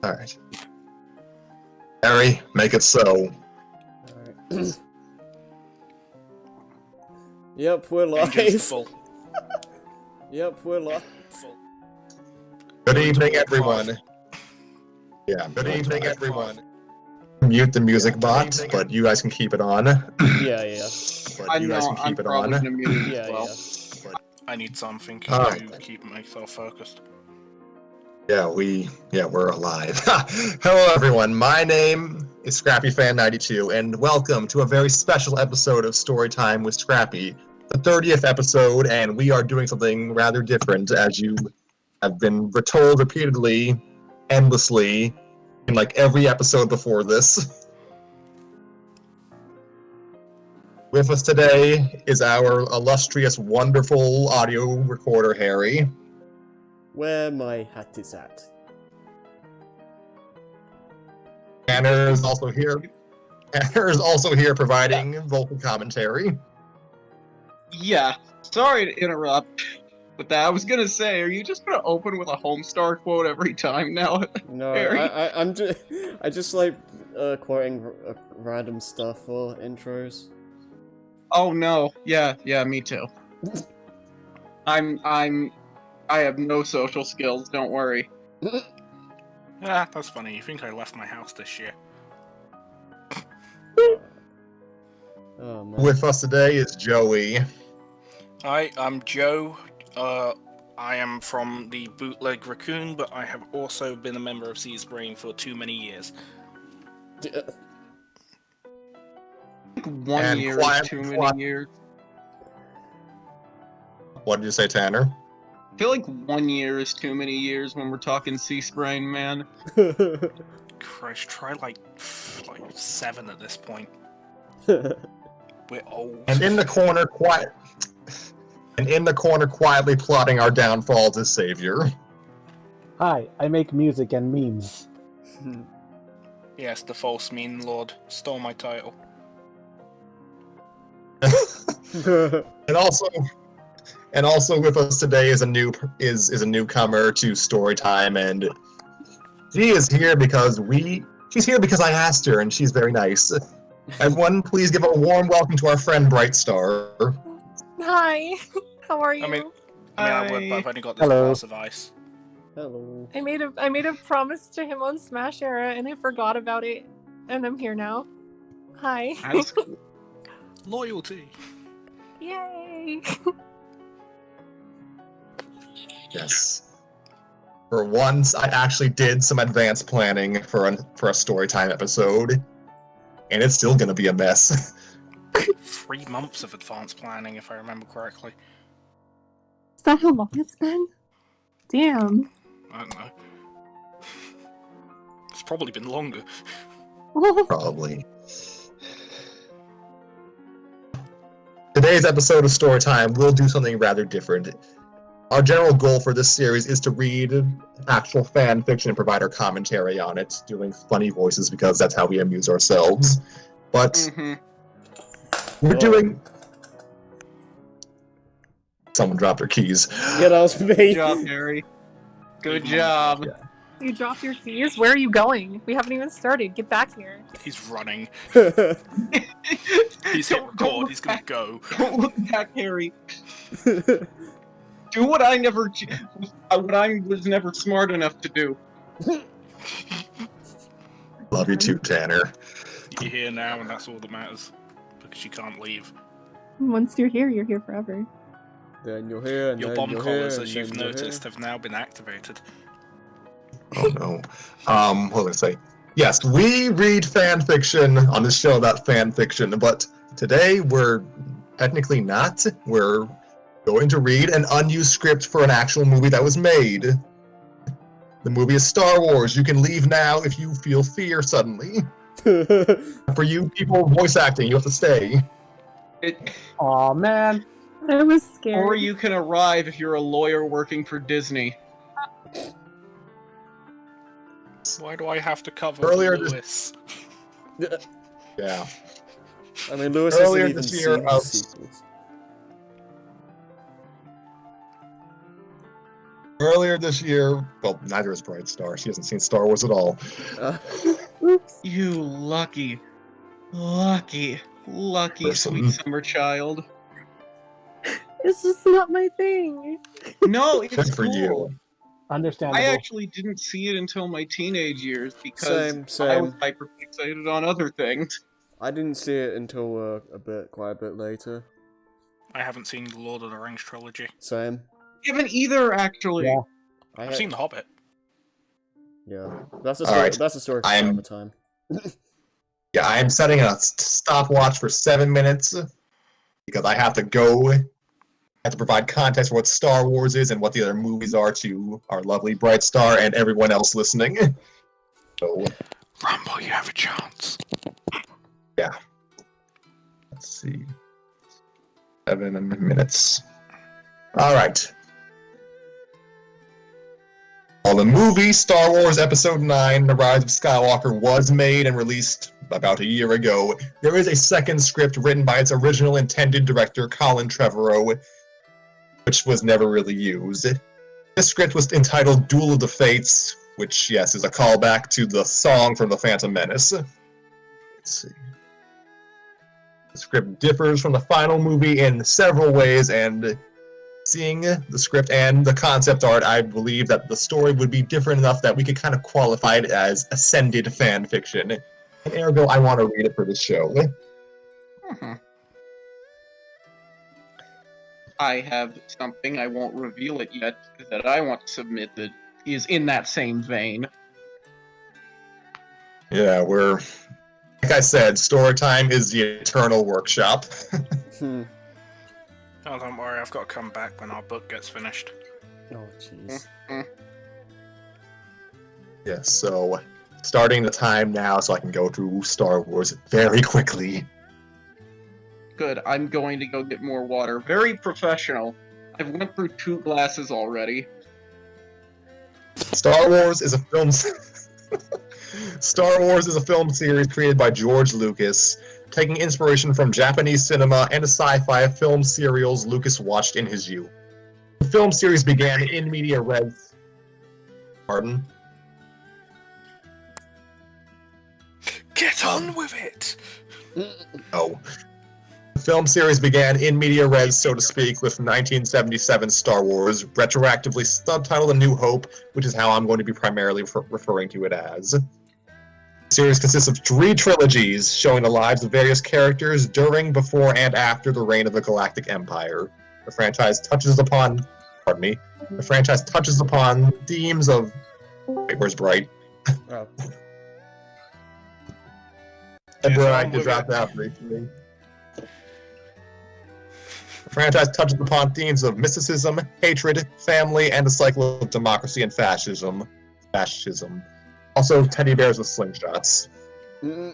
Alright. Harry, make it so. Alright. Yep, we're Engine's live. full. Yep, we're live. Good evening, everyone. Yeah, good evening, everyone. Mute the music bot, but you guys can keep it on. Yeah. But you guys can keep it on. Gonna mute it Yeah, as well. yeah. I need something Alright. to keep myself focused. Yeah, we're alive. Hello, everyone. My name is ScrappyFan92, and welcome to a very special episode of Storytime with Scrappy, the 30th episode, and we are doing something rather different, as you have been told repeatedly, endlessly, in like every episode before this. With us today is our illustrious, wonderful audio recorder, Harry. Where my hat is at. Tanner is also here. Tanner is also here providing vocal commentary. Yeah, sorry to interrupt with that. I was gonna say, are you just gonna open with a Homestar quote every time now? No, Harry? I'm just I just like quoting random stuff for intros. Oh no, yeah, me too. I have no social skills, don't worry. Ah, that's funny. You think I left my house this year? Oh man. With us today is Joey. Hi, I'm Joe. I am from the Bootleg Raccoon, but I have also been a member of C's Brain for too many years. One And year quiet- is too many quiet- years. What did you say, Tanner? I feel like 1 year is too many years when we're talking C-Sprain, man. Christ, try like 7 at this point. We're old. And in the corner, quietly plotting our downfall as savior. Hi, I make music and memes. Yes, the false meme lord stole my title. And also with us today is a newcomer to Storytime, and she is here because she's here because I asked her, and she's very nice. Everyone, please give a warm welcome to our friend Brightstar. Hi, how are you? I mean, I would, but I've only got this Hello. glass of ice. Hello. I made a promise to him on Smash Era, and I forgot about it, and I'm here now. Hi. That's cool. Loyalty. Yay! Yes. For once, I actually did some advanced planning for a Storytime episode, and it's still gonna be a mess. 3 months of advanced planning, if I remember correctly. Is that how long it's been? Damn. I don't know. It's probably been longer. Probably. Today's episode of Storytime will do something rather different. Our general goal for this series is to read actual fan fiction and provide our commentary on it, doing funny voices because that's how we amuse ourselves. But Mhm. we're doing... Someone dropped their keys. Yeah, that was me. Good job, Harry. Good job. You dropped your keys? Where are you going? We haven't even started. Get back here. He's running. He's hit Don't record. look He's gonna back. go. Don't look back, Harry. Do what I was never smart enough to do. Love you too, Tanner. You're here now, and that's all that matters. Because you can't leave. Once you're here forever. Then you're here, and Your then bomb you're collars, here, as and you've then you're noticed, have now been activated. Oh no. What was I say? Yes, we read fan fiction on this show about fan fiction, but today we're technically not. We're going to read an unused script for an actual movie that was made. The movie is Star Wars. You can leave now if you feel fear suddenly. here. For you people voice acting, you have to stay. Aw, man. I was scared. Or you can arrive if you're a lawyer working for Disney. Why do I have to cover Earlier Lewis? Yeah. I mean, Lewis Earlier hasn't even this year, seen the sequels. Earlier this year, well, neither is Bright Star. She hasn't seen Star Wars at all. Oops. You lucky, lucky Person. sweet summer child. It's just not my thing. No, it's Good for cool. you. Understandable. I actually didn't see it until my teenage years because Same. I was hyper fixated on other things. I didn't see it until quite a bit later. I haven't seen the Lord of the Rings trilogy. Same. Even either, actually. Yeah. I've seen The Hobbit. Yeah, that's a All story. right. That's a story for I'm- another time. Yeah, I am setting a stopwatch for 7 minutes because I have to go. I have to provide context for what Star Wars is and what the other movies are to our lovely Bright Star and everyone else listening. So, Rumble, you have a chance. let's see. 7 minutes. All right. Well, the movie Star Wars Episode 9, The Rise of Skywalker, was made and released about a year ago. There is a second script written by its original intended director, Colin Trevorrow, which was never really used. This script was entitled Duel of the Fates, which, yes, is a callback to the song from The Phantom Menace. Let's see. The script differs from the final movie in several ways, and seeing the script and the concept art, I believe that the story would be different enough that we could kind of qualify it as ascended fan fiction. And ergo, I want to read it for the show. I have something, I won't reveal it yet, that I want to submit that is in that same vein. Yeah, like I said, story time is the eternal workshop. Hmm. Oh, don't worry, I've got to come back when our book gets finished. Oh, jeez. Yeah, so starting the time now so I can go through Star Wars very quickly. Good, I'm going to go get more water. Very professional. I've went through 2 glasses already. Star Wars is a film. Star Wars is a film series created by George Lucas, taking inspiration from Japanese cinema and the sci-fi film serials Lucas watched in his youth. The film series began in media res. Pardon? Get on with it! No. The film series began in media res, so to speak, with 1977 Star Wars, retroactively subtitled A New Hope, which is how I'm going to be primarily referring to it as. The series consists of 3 trilogies showing the lives of various characters during, before, and after the reign of the Galactic Empire. The franchise touches upon themes of... Wait, where's Bright? Oh. And Yes, Bright I'm just with dropped it. out briefly. The franchise touches upon themes of mysticism, hatred, family, and the cycle of democracy and fascism. Also, teddy bears with slingshots. Mm.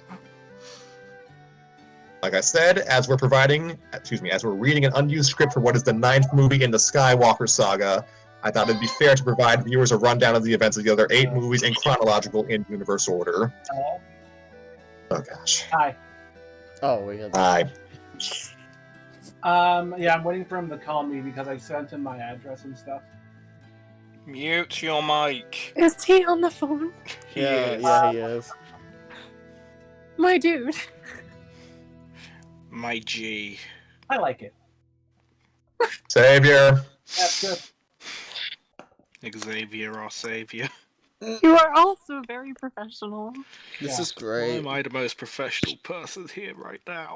Like I said, as we're reading an unused script for what is the 9th movie in the Skywalker saga, I thought it'd be fair to provide viewers a rundown of the events of the other 8 movies in chronological in-universe order. Oh gosh. Hi. Oh, we had. Hi. Yeah, I'm waiting for him to call me because I sent him my address and stuff. Mute your mic. Is he on the phone? He Yeah, is. yeah, he is. My dude. My G. I like it. Savior. That's good. Xavier, our savior. You are also very professional. This Yeah. is Why great. am I the most professional person here right now?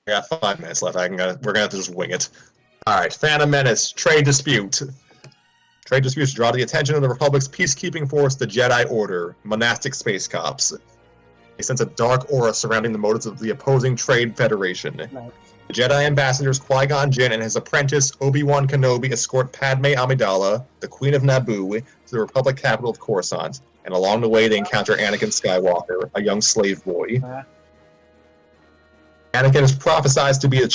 I got 5 minutes left. We're gonna have to just wing it. Alright, Phantom Menace, trade dispute. Trade disputes draw the attention of the Republic's peacekeeping force, the Jedi Order, monastic space cops. They sense a dark aura surrounding the motives of the opposing Trade Federation. Nice. The Jedi ambassadors Qui-Gon Jinn and his apprentice Obi-Wan Kenobi escort Padme Amidala, the Queen of Naboo, to the Republic capital of Coruscant, and along the way they encounter Anakin Skywalker, a young slave boy. Anakin is prophesied to be the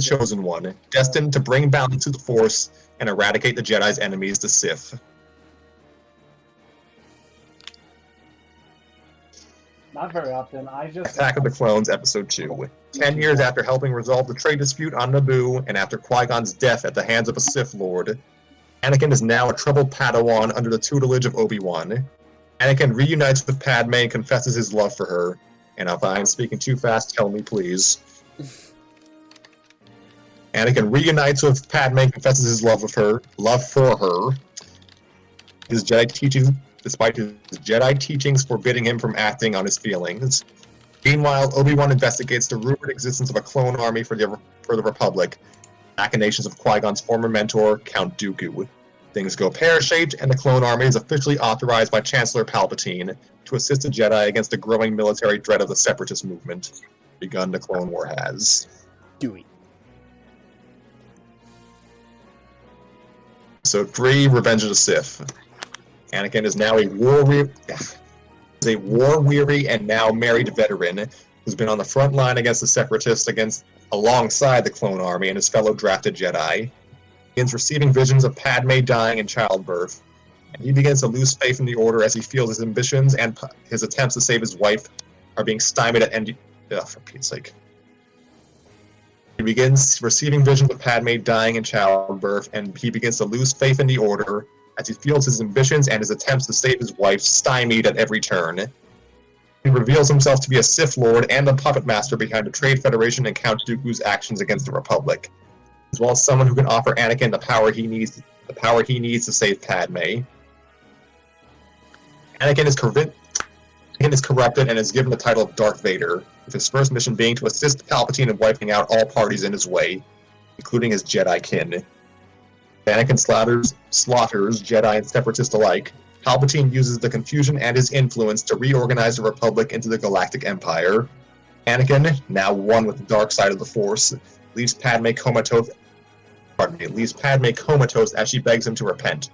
chosen one, destined to bring balance to the Force and eradicate the Jedi's enemies, the Sith. Not very often. I just Attack of the Clones, Episode 2. 10 years after helping resolve the trade dispute on Naboo, and after Qui-Gon's death at the hands of a Sith Lord, Anakin is now a troubled Padawan under the tutelage of Obi-Wan. Anakin reunites with Padme and confesses his love for her. And if I'm speaking too fast, tell me, please. Anakin reunites with Padme and confesses his love for her. His Jedi teachings, despite his Jedi teachings forbidding him from acting on his feelings. Meanwhile, Obi-Wan investigates the rumored existence of a clone army for the Republic, machinations of Qui-Gon's former mentor, Count Dooku. Things go pear-shaped, and the clone army is officially authorized by Chancellor Palpatine to assist the Jedi against the growing military threat of the Separatist movement. Begun the Clone War has. Do it. Episode 3, Revenge of the Sith. Anakin is now a war-weary and now married veteran who's been on the front line against the Separatists alongside the clone army and his fellow drafted Jedi. He begins receiving visions of Padme dying in childbirth, and he begins to lose faith in the Order as he feels his ambitions and his attempts to save his wife are being stymied at for Pete's sake. He begins receiving visions of Padme dying in childbirth, and he begins to lose faith in the Order as he feels his ambitions and his attempts to save his wife stymied at every turn. He reveals himself to be a Sith Lord and a puppet master behind the Trade Federation and Count Dooku's actions against the Republic, as well as someone who can offer Anakin the power he needs to save Padme. Anakin is corrupted and is given the title of Darth Vader, with his first mission being to assist Palpatine in wiping out all parties in his way, including his Jedi kin. Anakin slaughters Jedi and Separatists alike. Palpatine uses the confusion and his influence to reorganize the Republic into the Galactic Empire. Anakin, now one with the dark side of the Force, leaves Padme comatose as she begs him to repent.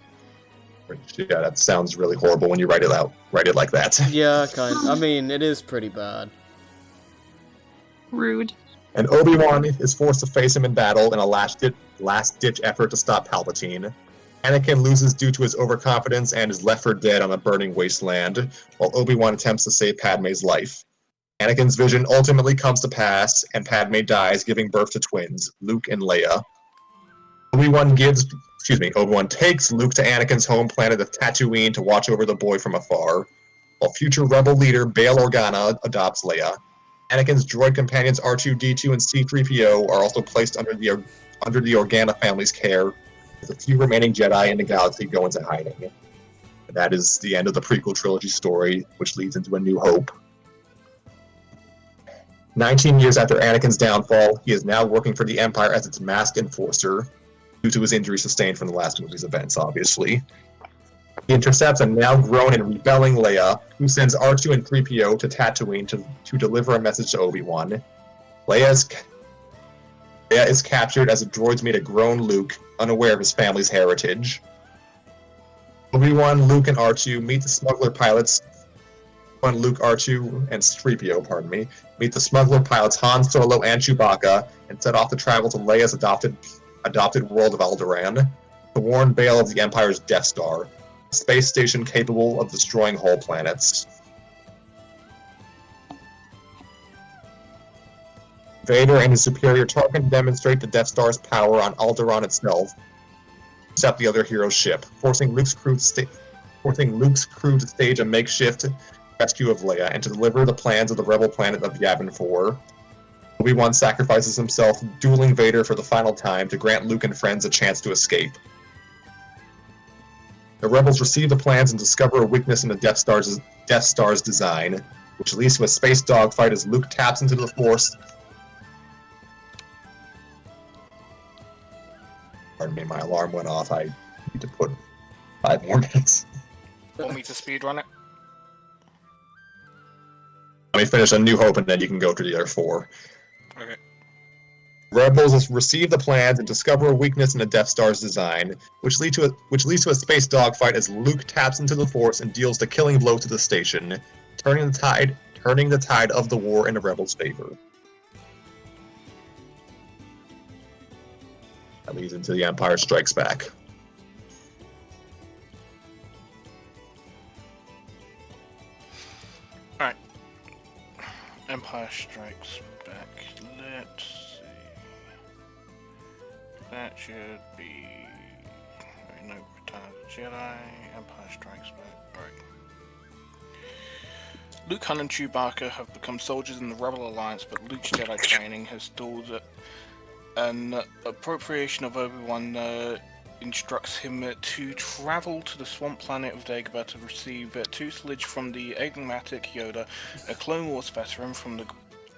Yeah, that sounds really horrible when you write it like that. Yeah, kind of. I mean, it is pretty bad. Rude. And Obi-Wan is forced to face him in battle in a last-ditch effort to stop Palpatine. Anakin loses due to his overconfidence and is left for dead on a burning wasteland, while Obi-Wan attempts to save Padme's life. Anakin's vision ultimately comes to pass, and Padme dies, giving birth to twins, Luke and Leia. Obi-Wan takes Luke to Anakin's home planet of Tatooine to watch over the boy from afar, while future rebel leader Bail Organa adopts Leia. Anakin's droid companions R2-D2 and C-3PO are also placed under the Organa family's care, as the few remaining Jedi in the galaxy go into hiding. And that is the end of the prequel trilogy story, which leads into A New Hope. 19 years after Anakin's downfall, he is now working for the Empire as its masked enforcer, due to his injuries sustained from the last movie's events, obviously. He intercepts a now grown and rebelling Leia, who sends R2 and 3PO to Tatooine to deliver a message to Obi-Wan. Leia is captured as the droids meet a grown Luke, unaware of his family's heritage. Obi-Wan, Luke, and R2 meet the smuggler pilots. Luke, R2, and 3PO, meet the smuggler pilots Han Solo and Chewbacca, and set off to travel to Leia's adopted world of Alderaan to warn Bail of the Empire's Death Star, a space station capable of destroying whole planets. Vader and his superior Tarkin demonstrate the Death Star's power on Alderaan itself, except the other hero's ship, forcing Luke's crew to stage a makeshift rescue of Leia and to deliver the plans of the rebel planet of Yavin 4. Obi-Wan sacrifices himself, dueling Vader for the final time to grant Luke and friends a chance to escape. The rebels receive the plans and discover a weakness in the Death Star's design, which leads to a space dogfight as Luke taps into the Force. Pardon me, my alarm went off. I need to put 5 more minutes. Want me to speedrun it? Let me finish A New Hope and then you can go through the other 4. Okay. Rebels receive the plans and discover a weakness in the Death Star's design, which leads to a space dogfight as Luke taps into the Force and deals the killing blow to the station, turning the tide of the war in the Rebels' favor. That leads into The Empire Strikes Back. Empire Strikes Back. Let's see. That should be. No, Return of the Jedi. Empire Strikes Back. Right. Luke, Han, and Chewbacca have become soldiers in the Rebel Alliance, but Luke's Jedi training has stalled. An appropriation of Obi-Wan instructs him to travel to the swamp planet of Dagobah to receive tutelage from the enigmatic Yoda, a Clone Wars veteran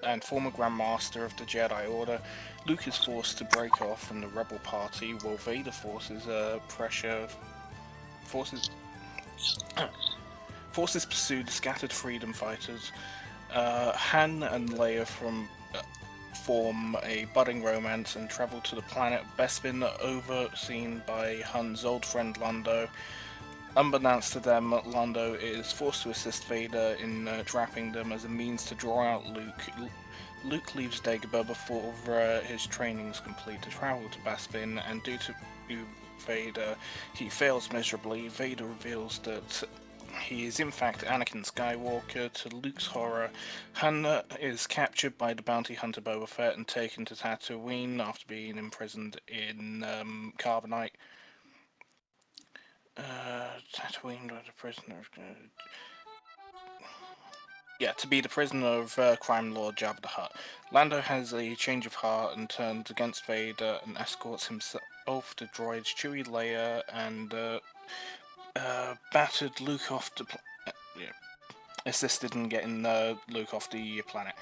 and former Grand Master of the Jedi Order. Luke is forced to break off from the Rebel Party, while Vader forces pursue the scattered freedom fighters. Han and Leia form a budding romance and travel to the planet Bespin, overseen by Han's old friend Lando. Unbeknownst to them, Lando is forced to assist Vader in trapping them as a means to draw out Luke. Luke leaves Dagobah before his training is complete to travel to Bespin, and due to Vader, he fails miserably. Vader reveals that he is in fact Anakin Skywalker. To Luke's horror, Han is captured by the bounty hunter Boba Fett and taken to Tatooine after being imprisoned in Carbonite. Tatooine by the prisoner. To be the prisoner of crime lord Jabba the Hutt. Lando has a change of heart and turns against Vader and escorts himself to droids Chewie, Leia, and battered Luke off the assisted in getting Luke off the planet.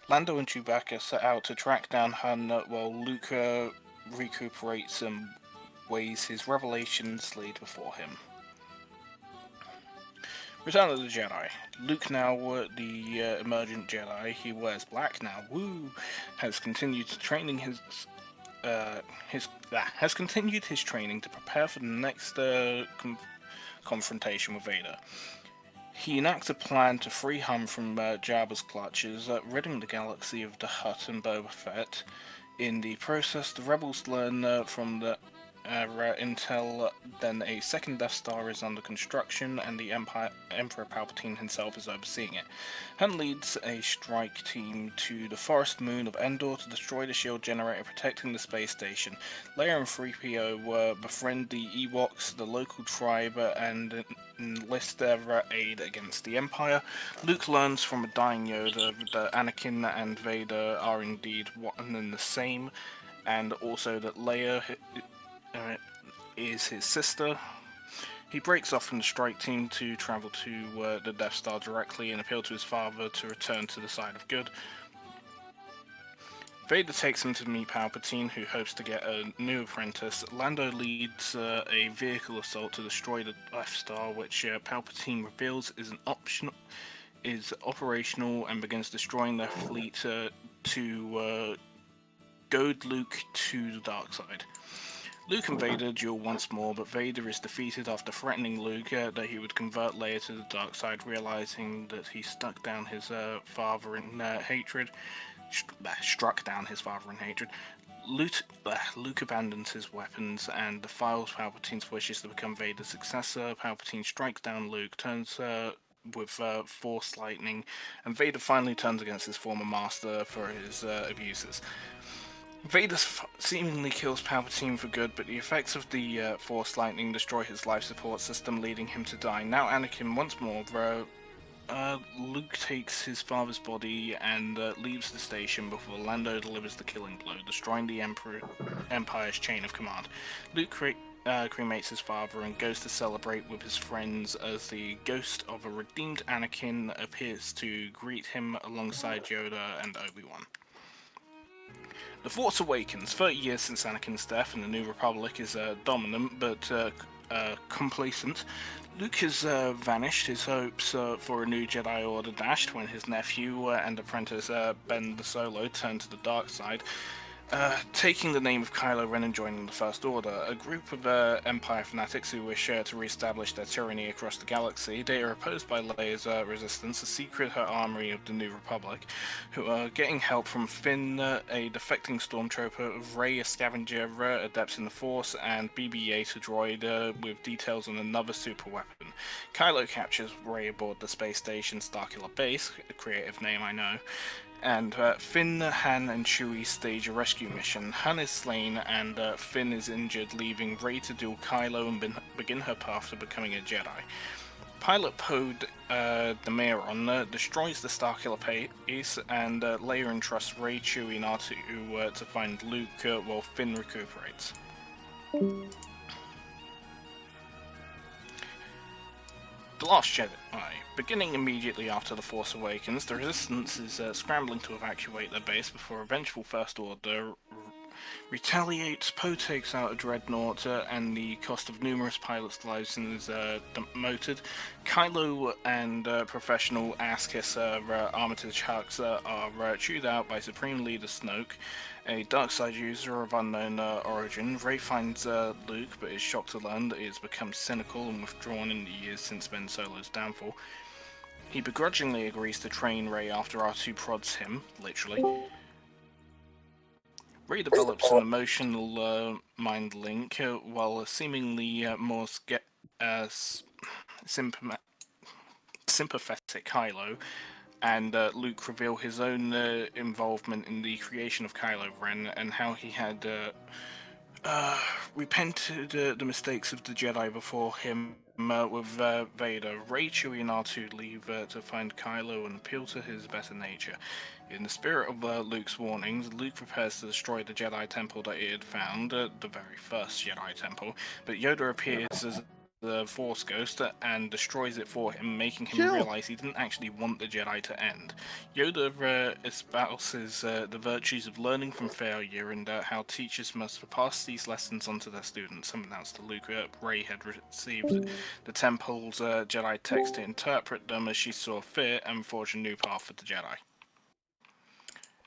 Lando and Chewbacca set out to track down Han while Luke recuperates and weighs his revelations laid before him. Return of the Jedi. Luke, now the emergent Jedi, he wears black now. Woo! Has continued training his training to prepare for the next confrontation with Vader. He enacts a plan to free Han from Jabba's clutches, ridding the galaxy of the Hutt and Boba Fett. In the process, the rebels learn from the intel then a second Death Star is under construction, and the Emperor Palpatine himself is overseeing it. Han leads a strike team to the forest moon of Endor to destroy the shield generator protecting the space station. Leia and 3PO befriend the Ewoks, the local tribe, and enlist their aid against the Empire. Luke learns from a dying Yoda that Anakin and Vader are indeed one and the same, and also that Leia is his sister. He breaks off from the strike team to travel to the Death Star directly and appeal to his father to return to the side of good. Vader takes him to meet Palpatine, who hopes to get a new apprentice. Lando leads a vehicle assault to destroy the Death Star, which Palpatine reveals is operational, and begins destroying their fleet to goad Luke to the dark side. Luke and Vader duel once more, but Vader is defeated after threatening Luke that he would convert Leia to the dark side, realizing that he struck down his father in hatred. Luke abandons his weapons and defiles Palpatine's wishes to become Vader's successor. Palpatine strikes down Luke, turns with Force lightning, and Vader finally turns against his former master for his abuses. Vader seemingly kills Palpatine for good, but the effects of the Force lightning destroy his life support system, leading him to die. Now Anakin once more, Luke takes his father's body and leaves the station before Lando delivers the killing blow, destroying the Empire's chain of command. Luke cremates his father and goes to celebrate with his friends as the ghost of a redeemed Anakin appears to greet him alongside Yoda and Obi-Wan. The Force Awakens. 30 years since Anakin's death, and the New Republic is dominant but complacent. Luke has vanished, his hopes for a new Jedi Order dashed when his nephew and apprentice Ben Solo turned to the dark side, taking the name of Kylo Ren and joining the First Order. A group of Empire fanatics who wish to re-establish their tyranny across the galaxy. They are opposed by Leia's resistance, a secret army of the New Republic, who are getting help from Finn, a defecting stormtrooper, Rey, a scavenger, adept in the Force, and BB-8, a droid with details on another super weapon. Kylo captures Rey aboard the space station Starkiller Base, a creative name I know, and Finn, Han, and Chewie stage a rescue mission. Han is slain, and Finn is injured, leaving Rey to duel Kylo and begin her path to becoming a Jedi. Pilot Poe Dameron destroys the Starkiller Base, and Leia entrusts Rey, Chewie, and R2 to find Luke while Finn recuperates. The Last Jedi. Beginning immediately after The Force Awakens, the Resistance is scrambling to evacuate their base before a vengeful First Order retaliates. Poe takes out a dreadnought, and the cost of numerous pilots' lives is demoted. Kylo and professional ass-kisser Armitage Hux are chewed out by Supreme Leader Snoke, a dark side user of unknown origin. Rey finds Luke, but is shocked to learn that he has become cynical and withdrawn in the years since Ben Solo's downfall. He begrudgingly agrees to train Rey after R2 prods him, literally. Rey develops an emotional mind link, while seemingly more sympathetic Kylo and Luke reveal his own involvement in the creation of Kylo Ren and how he had repented the mistakes of the Jedi before him with Vader. Rey, Chewie, and R2 leave to find Kylo and appeal to his better nature. In the spirit of Luke's warnings, Luke prepares to destroy the Jedi Temple that he had found, the very first Jedi Temple, but Yoda appears as the Force Ghost and destroys it for him, making him realize he didn't actually want the Jedi to end. Yoda espouses the virtues of learning from failure and how teachers must pass these lessons on to their students. Unbeknownst to Luke, Rey had received the Temple's Jedi text to interpret them as she saw fit and forge a new path for the Jedi.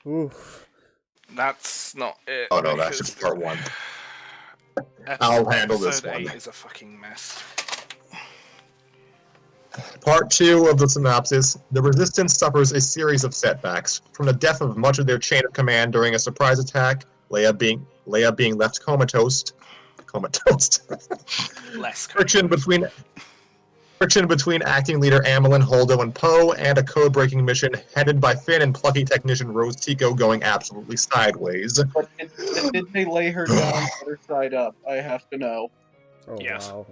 Oof. That's not it. Oh no, that's just part one. I'll handle this Episode one. 8 is a fucking mess. Part 2 of the synopsis. The Resistance suffers a series of setbacks. From the death of much of their chain of command during a surprise attack, Leia being left comatose. Less Friction between acting leader Amilyn Holdo and Poe, and a code-breaking mission headed by Finn and plucky technician Rose Tico going absolutely sideways. But did they lay her down, put her side up? I have to know. Oh, Yes. wow.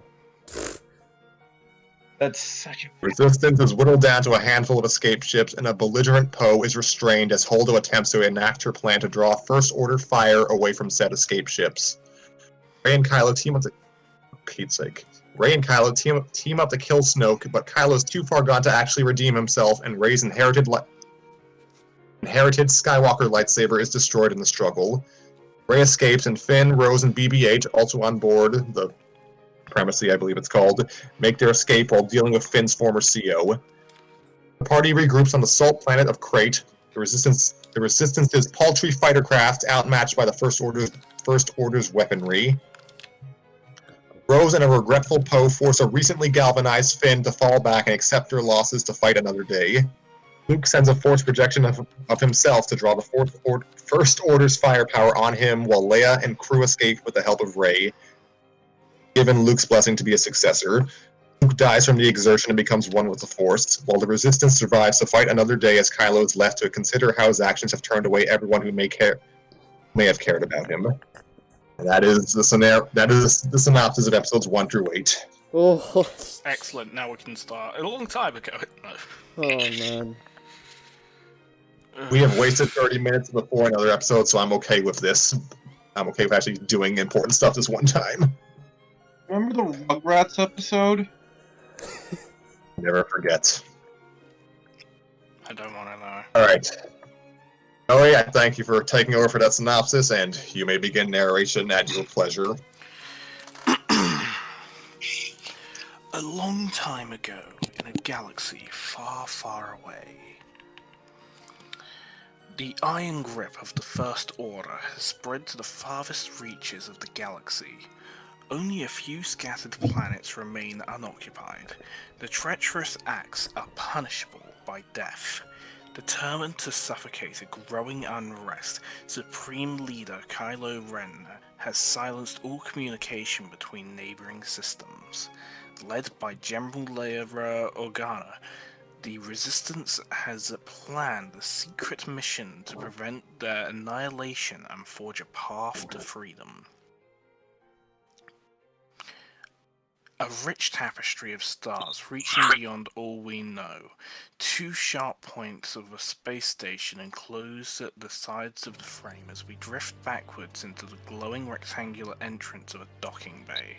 That's such a... Resistance is whittled down to a handful of escape ships, and a belligerent Poe is restrained as Holdo attempts to enact her plan to draw First-Order fire away from said escape ships. Rey and Kylo team up to... For Pete's sake. Rey and Kylo team up to kill Snoke, but Kylo's too far gone to actually redeem himself, and Rey's inherited Skywalker lightsaber is destroyed in the struggle. Rey escapes, and Finn, Rose, and BB-8, also on board, the Primacy, I believe it's called, make their escape while dealing with Finn's former CO. The party regroups on the salt planet of Crate. The Resistance's paltry fighter craft outmatched by the First Order's weaponry. Rose and a regretful Poe force a recently galvanized Finn to fall back and accept their losses to fight another day. Luke sends a force projection of himself to draw the First Order's firepower on him, while Leia and crew escape with the help of Rey, given Luke's blessing to be a successor. Luke dies from the exertion and becomes one with the Force, while the Resistance survives to fight another day as Kylo is left to consider how his actions have turned away everyone who may have cared about him. And that is the synopsis of episodes 1 through 8. Oh, Excellent, now we can start. A long time ago. oh man. We have wasted 30 minutes before another episode, so I'm okay with this. I'm okay with actually doing important stuff this one time. Remember the Rugrats episode? Never forget. I don't want to know. Alright. Oh yeah, thank you for taking over for that synopsis, and you may begin narration at your pleasure. A long time ago, in a galaxy far, far away, the iron grip of the First Order has spread to the farthest reaches of the galaxy. Only a few scattered planets remain unoccupied. The treacherous acts are punishable by death. Determined to suffocate a growing unrest, Supreme Leader Kylo Ren has silenced all communication between neighboring systems. Led by General Leia Organa, the Resistance has planned a secret mission to prevent their annihilation and forge a path to freedom. A rich tapestry of stars reaching beyond all we know. Two sharp points of a space station enclose at the sides of the frame as we drift backwards into the glowing rectangular entrance of a docking bay.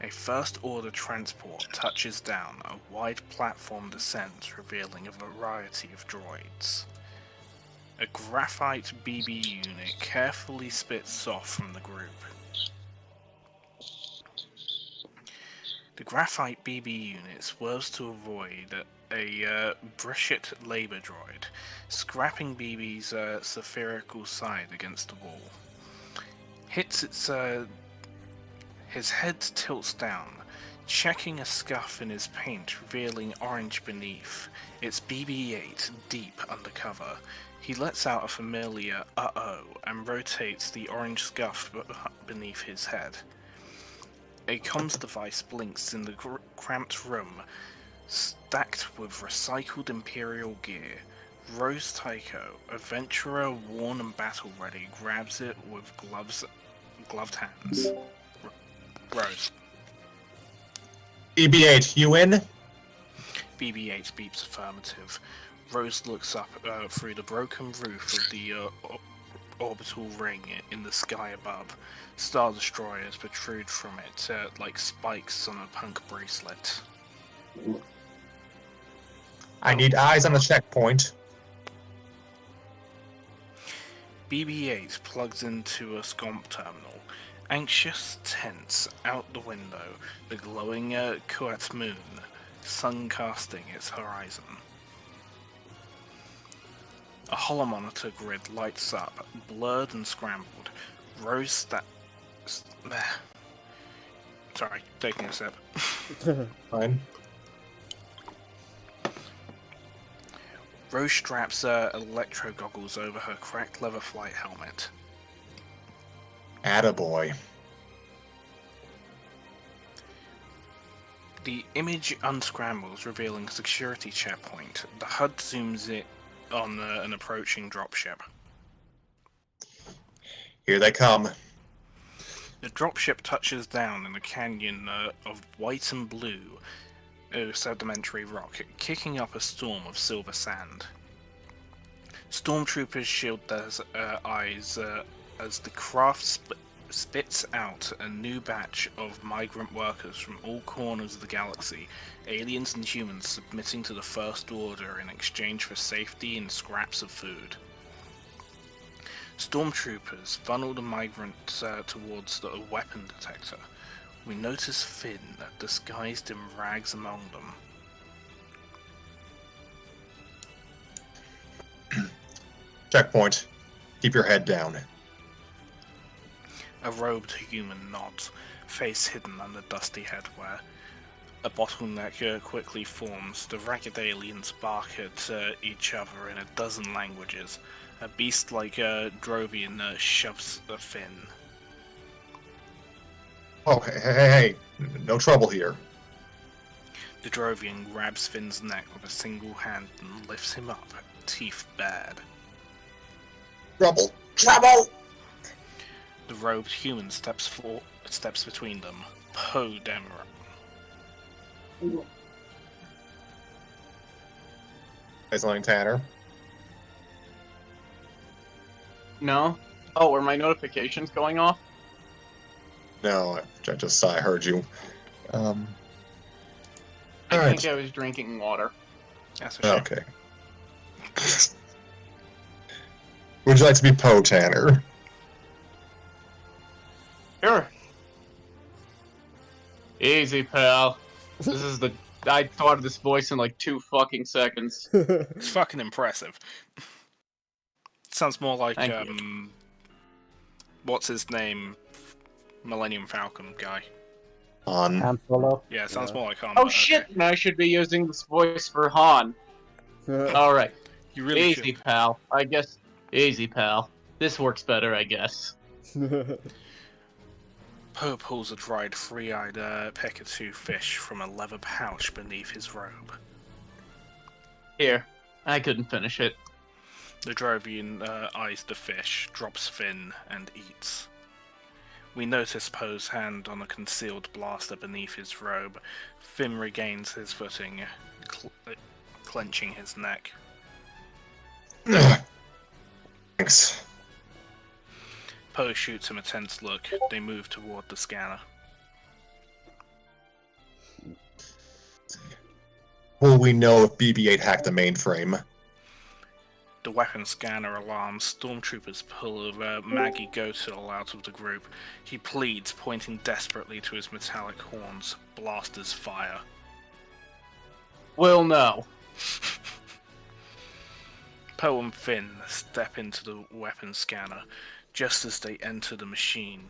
A First-Order transport touches down, a wide platform descends, revealing a variety of droids. A graphite BB unit carefully spits off from the group. The graphite BB unit swerves to avoid a Brishit labor droid, scrapping BB's spherical side against the wall. Hits his head tilts down, checking a scuff in his paint, revealing orange beneath. It's BB-8, deep undercover. He lets out a familiar "uh-oh" and rotates the orange scuff beneath his head. A comms device blinks in the cramped room, stacked with recycled Imperial gear. Rose Tycho, adventurer worn and battle-ready, grabs it with gloved hands. Rose. BB-8, you in? BB-8 beeps affirmative. Rose looks up through the broken roof of the orbital ring in the sky above. Star Destroyers protrude from it like spikes on a punk bracelet. I need eyes on the checkpoint. BB-8 plugs into a scomp terminal. Anxious, tense, out the window, the glowing Kuat moon, sun casting its horizon. A holomonitor grid lights up, blurred and scrambled. Rose Sorry, taking a sip. Fine. Rose straps electro goggles over her cracked leather flight helmet. Attaboy. The image unscrambles, revealing a security checkpoint. The HUD zooms in on an approaching dropship. Here they come. The dropship touches down in a canyon of white and blue sedimentary rock, kicking up a storm of silver sand. Stormtroopers shield their eyes as the craft spits out a new batch of migrant workers from all corners of the galaxy, aliens and humans submitting to the First Order in exchange for safety and scraps of food. Stormtroopers funnel the migrants towards the weapon detector. We notice Finn, disguised in rags among them. Checkpoint. Keep your head down. A robed human nods, face hidden under dusty headwear. A bottleneck quickly forms. The ragged aliens bark at each other in a dozen languages. A beast like Drovian shoves a Finn. Oh, hey, no trouble here. The Drovian grabs Finn's neck with a single hand and lifts him up, teeth bared. Trouble! Trouble! The robed human steps between them. Poe Dameron. Say something, Tanner. No? Oh, were my notifications going off? No, I heard you. I Alright. think I was drinking water. That's a shame. Okay. Would you like to be Poe, Tanner? Sure. Easy, pal. This is the... I thought of this voice in like 2 fucking seconds. It's fucking impressive. Sounds more like, Thank you. what's his name? Millennium Falcon guy. On. Han Solo. Yeah, it sounds more like Han. Oh but shit, okay. and I should be using this voice for Han. Alright. You really Easy, should. pal. I guess... Easy, pal. This works better, I guess. Poe pulls a dried, three-eyed peckatoo fish from a leather pouch beneath his robe. Here, I couldn't finish it. The Drovian eyes the fish, drops fin, and eats. We notice Poe's hand on a concealed blaster beneath his robe. Finn regains his footing, clenching his neck. Thanks. Poe shoots him a tense look. They move toward the scanner. Will we know if BB-8 hacked the mainframe? The weapon scanner alarms. Stormtroopers pull Maggie Gotil out of the group. He pleads, pointing desperately to his metallic horns. Blasters fire. Well, no. Poe and Finn step into the weapon scanner. Just as they enter the machine,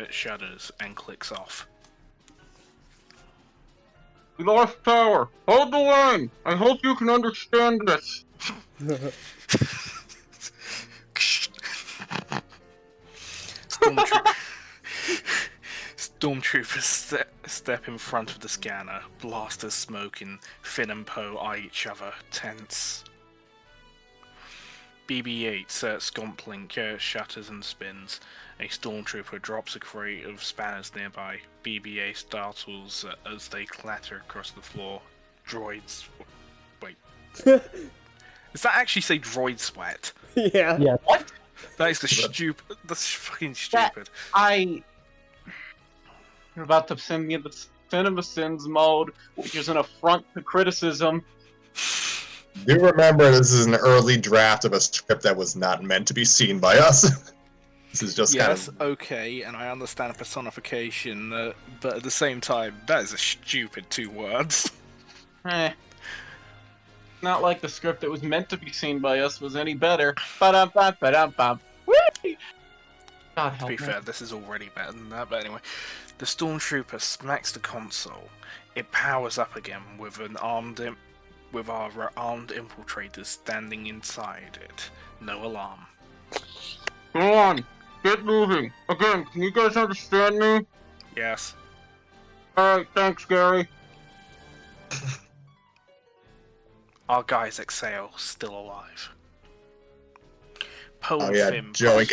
shudders and clicks off. We lost power. Hold the line. I hope you can understand this. Stormtroopers step in front of the scanner, blasters smoking. Finn and Poe eye each other, tense. BB-8's Scomplink shutters and spins. A stormtrooper drops a crate of spanners nearby. BB-8 startles as they clatter across the floor. Droids... Wait. Does that actually say droid sweat? Yeah. Yeah. What? That is stupid. That's fucking stupid. You're about to send me the Cinema Sins mode, which is an affront to criticism. Do remember this is an early draft of a script that was not meant to be seen by us. This is just Yes, kind of... okay, and I understand personification, but at the same time, that is a stupid 2 words. Not like the script that was meant to be seen by us was any better. Ba-dum-bum. Whee! God To help be me. fair, this is already better than that, but anyway. The stormtrooper smacks the console. It powers up again with our armed infiltrators standing inside it. No alarm. Come on, get moving. Again, can you guys understand me? Yes. Alright, thanks, Gary. Our guys exhale, still alive. Poe Oh and yeah, Finn Joey, pass-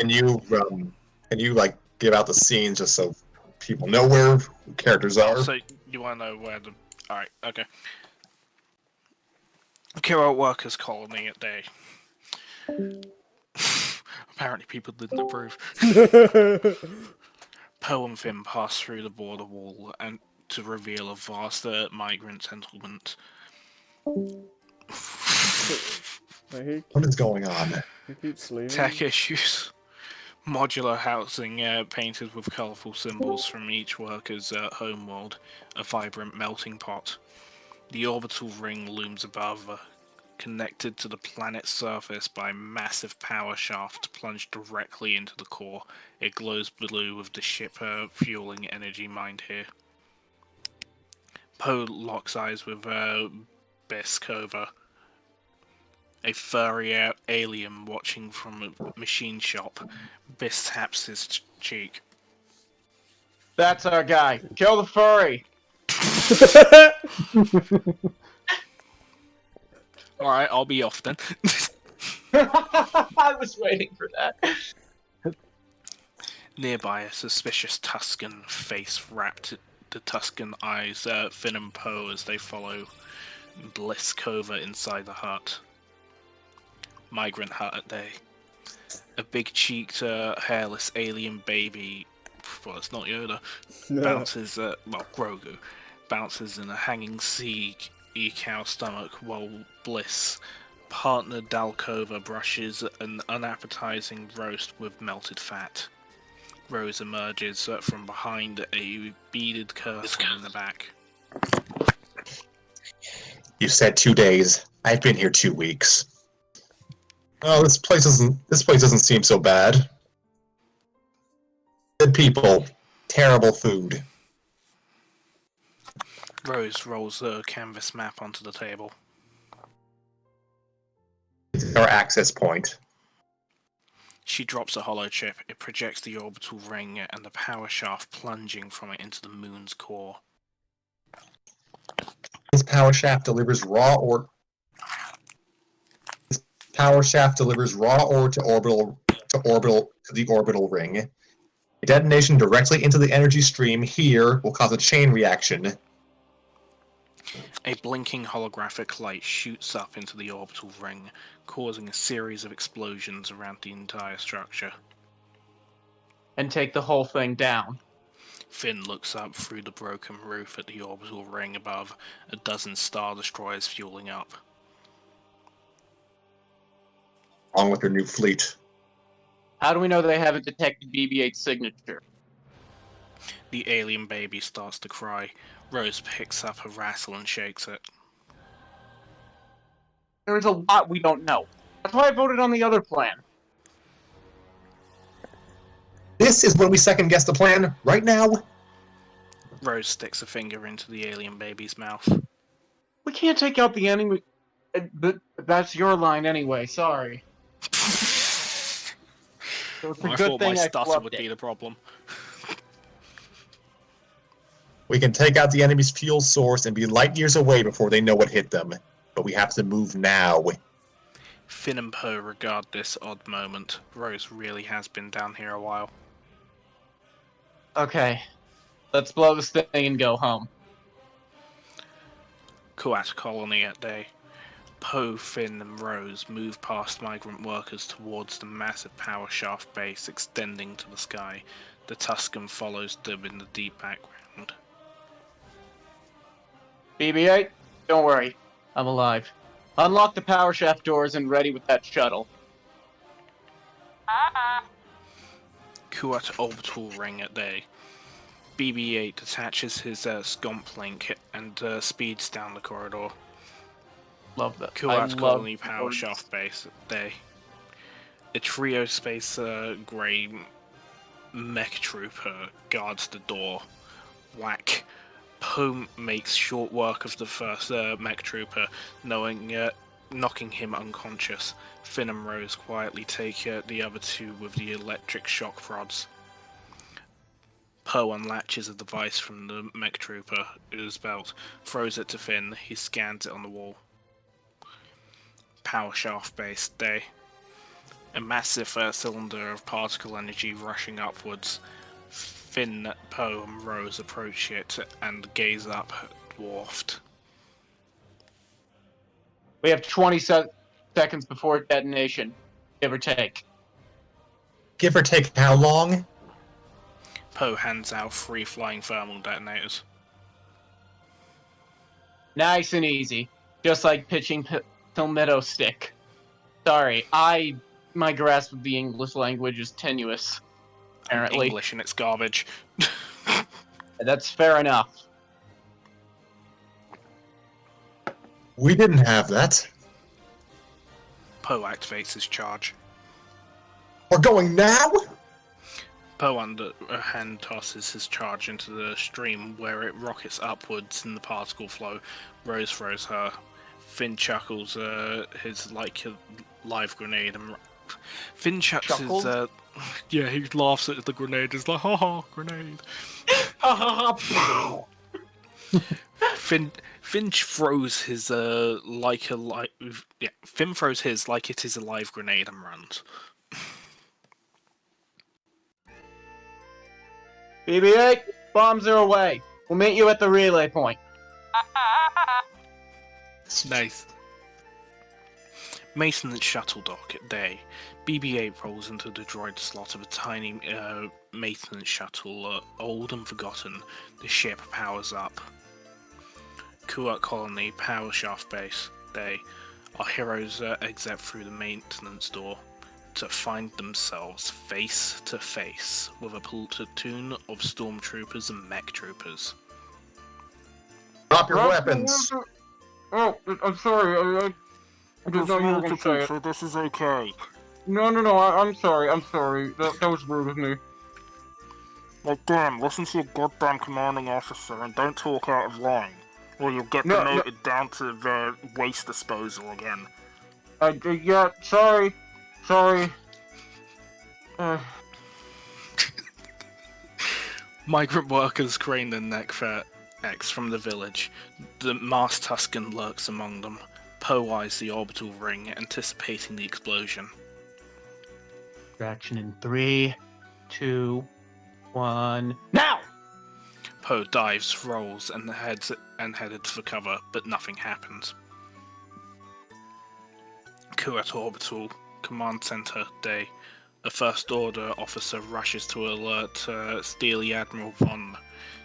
can you like give out the scenes just so people know where characters are? So you want to know where the... Alright, okay. Kiro Workers Colony at day. Apparently people didn't approve. Poe and Finn pass through the border wall and to reveal a vast migrant settlement. What is going on? He keeps leaving. Tech issues. Modular housing painted with colourful symbols from each worker's homeworld. A vibrant melting pot. The orbital ring looms above, connected to the planet's surface by a massive power shaft plunged directly into the core. It glows blue with the ship fueling energy mined here. Poe locks eyes with Beskova, a furry alien watching from a machine shop. Biss taps his cheek. That's our guy. Kill the furry. Alright, I'll be off then. I was waiting for that. Nearby, a suspicious Tusken face wrapped the Tusken eyes Finn and Poe as they follow Bliss Cova inside the hut. Migrant hut at day. A big-cheeked, hairless alien baby, well, it's not Yoda, bounces, Grogu, bounces in a hanging sea cow stomach while Bliss, partner Dalkova, brushes an unappetizing roast with melted fat. Rose emerges from behind a beaded curtain in the back. You said 2 days. I've been here 2 weeks. Oh, this place doesn't seem so bad. Good people, terrible food. Rose rolls a canvas map onto the table. It's our access point. She drops a hollow chip. It projects the orbital ring and the power shaft plunging from it into the moon's core. This power shaft delivers raw ore. This power shaft delivers raw ore to the orbital ring. A detonation directly into the energy stream here will cause a chain reaction. A blinking holographic light shoots up into the orbital ring, causing a series of explosions around the entire structure. And take the whole thing down. Finn looks up through the broken roof at the orbital ring above, a dozen Star Destroyers fueling up. Along with their new fleet. How do we know they haven't detected BB-8's signature? The alien baby starts to cry. Rose picks up a rattle and shakes it. There's a lot we don't know. That's why I voted on the other plan. This is when we second guess the plan, right now. Rose sticks a finger into the alien baby's mouth. We can't take out the enemy. But that's your line anyway, sorry. So it's a I good thought my thing I stutter flubbed would it. be the problem. We can take out the enemy's fuel source and be light years away before they know what hit them. But we have to move now. Finn and Poe regard this odd moment. Rose really has been down here a while. Okay. Let's blow this thing and go home. Kuat colony at day. Poe, Finn, and Rose move past migrant workers towards the massive power shaft base extending to the sky. The Tusken follows them in the deep background. BB-8, don't worry. I'm alive. Unlock the power shaft doors and ready with that shuttle. Kuat orbital ring at day. BB-8 detaches his scomp link and speeds down the corridor. Love that. Kuat I colony love power words. shaft base at day. A trio space grey mech trooper guards the door. Whack. Poe makes short work of the first mech trooper, knocking him unconscious. Finn and Rose quietly take the other two with the electric shock rods. Poe unlatches a device from the mech trooper's belt, throws it to Finn. He scans it on the wall. Power shaft base day. A massive cylinder of particle energy rushing upwards. Finn, Poe, and Rose approach it and gaze up, dwarfed. We have 20 seconds before detonation, give or take. Give or take how long? Poe hands out 3 flying thermal detonators. Nice and easy. Just like pitching palmetto stick. Sorry, my grasp of the English language is tenuous. Apparently. English and it's garbage. That's fair enough. We didn't have that. Poe activates his charge. We're going now? Poe underhand tosses his charge into the stream where it rockets upwards in the particle flow. Rose throws her. Finn chuckles his like a live grenade and Finn chucks his yeah, he laughs at the grenade. He's like, ha, grenade. Finn throws his Finn throws his like it is a live grenade and runs. BB-8, bombs are away. We'll meet you at the relay point. Nice. Mason's shuttle dock at day. BB-8 rolls into the droid slot of a tiny maintenance shuttle, old and forgotten. The ship powers up. Kuat colony power shaft base day. Our heroes exit through the maintenance door to find themselves face to face with a platoon of stormtroopers and mech troopers. Drop your weapons. Oh, I'm sorry. I didn't know you were gonna say it. So this is okay. No, I'm sorry. That was rude of me. Like, damn, listen to your goddamn commanding officer and don't talk out of line, or you'll get demoted down to the waste disposal again. Yeah, sorry. Migrant workers crane their neck for X from the village. The masked Tusken lurks among them. Poe eyes the orbital ring, anticipating the explosion. Action in 3, 2, 1, now! Poe dives, rolls, and headed for cover, but nothing happens. Kuat Orbital Command Center Day. A First Order officer rushes to alert Steely Admiral Von.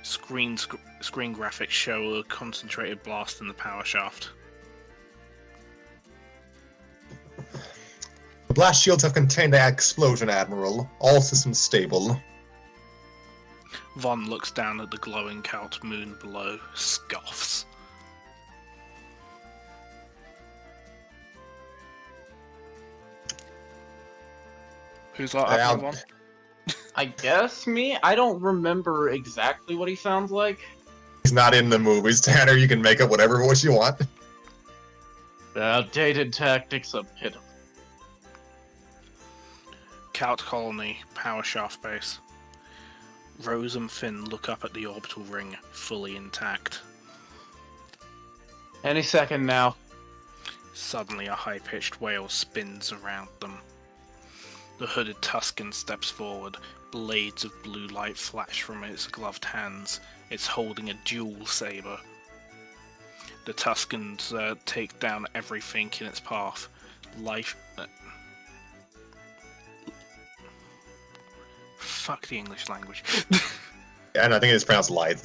Screen graphics show a concentrated blast in the power shaft. The blast shields have contained the explosion, Admiral. All systems stable. Von looks down at the glowing Celt moon below, scoffs. Who's that? I'll- Von? I guess me? I don't remember exactly what he sounds like. He's not in the movies, Tanner. You can make up whatever voice you want. The outdated tactics are pitiful. Celt Colony, power shaft base. Rose and Finn look up at the orbital ring, fully intact. Any second now. Suddenly, a high-pitched wail spins around them. The hooded Tusken steps forward. Blades of blue light flash from its gloved hands. It's holding a dual saber. The Tuskens take down everything in its path. Fuck the English language. And I think it's pronounced Lithe.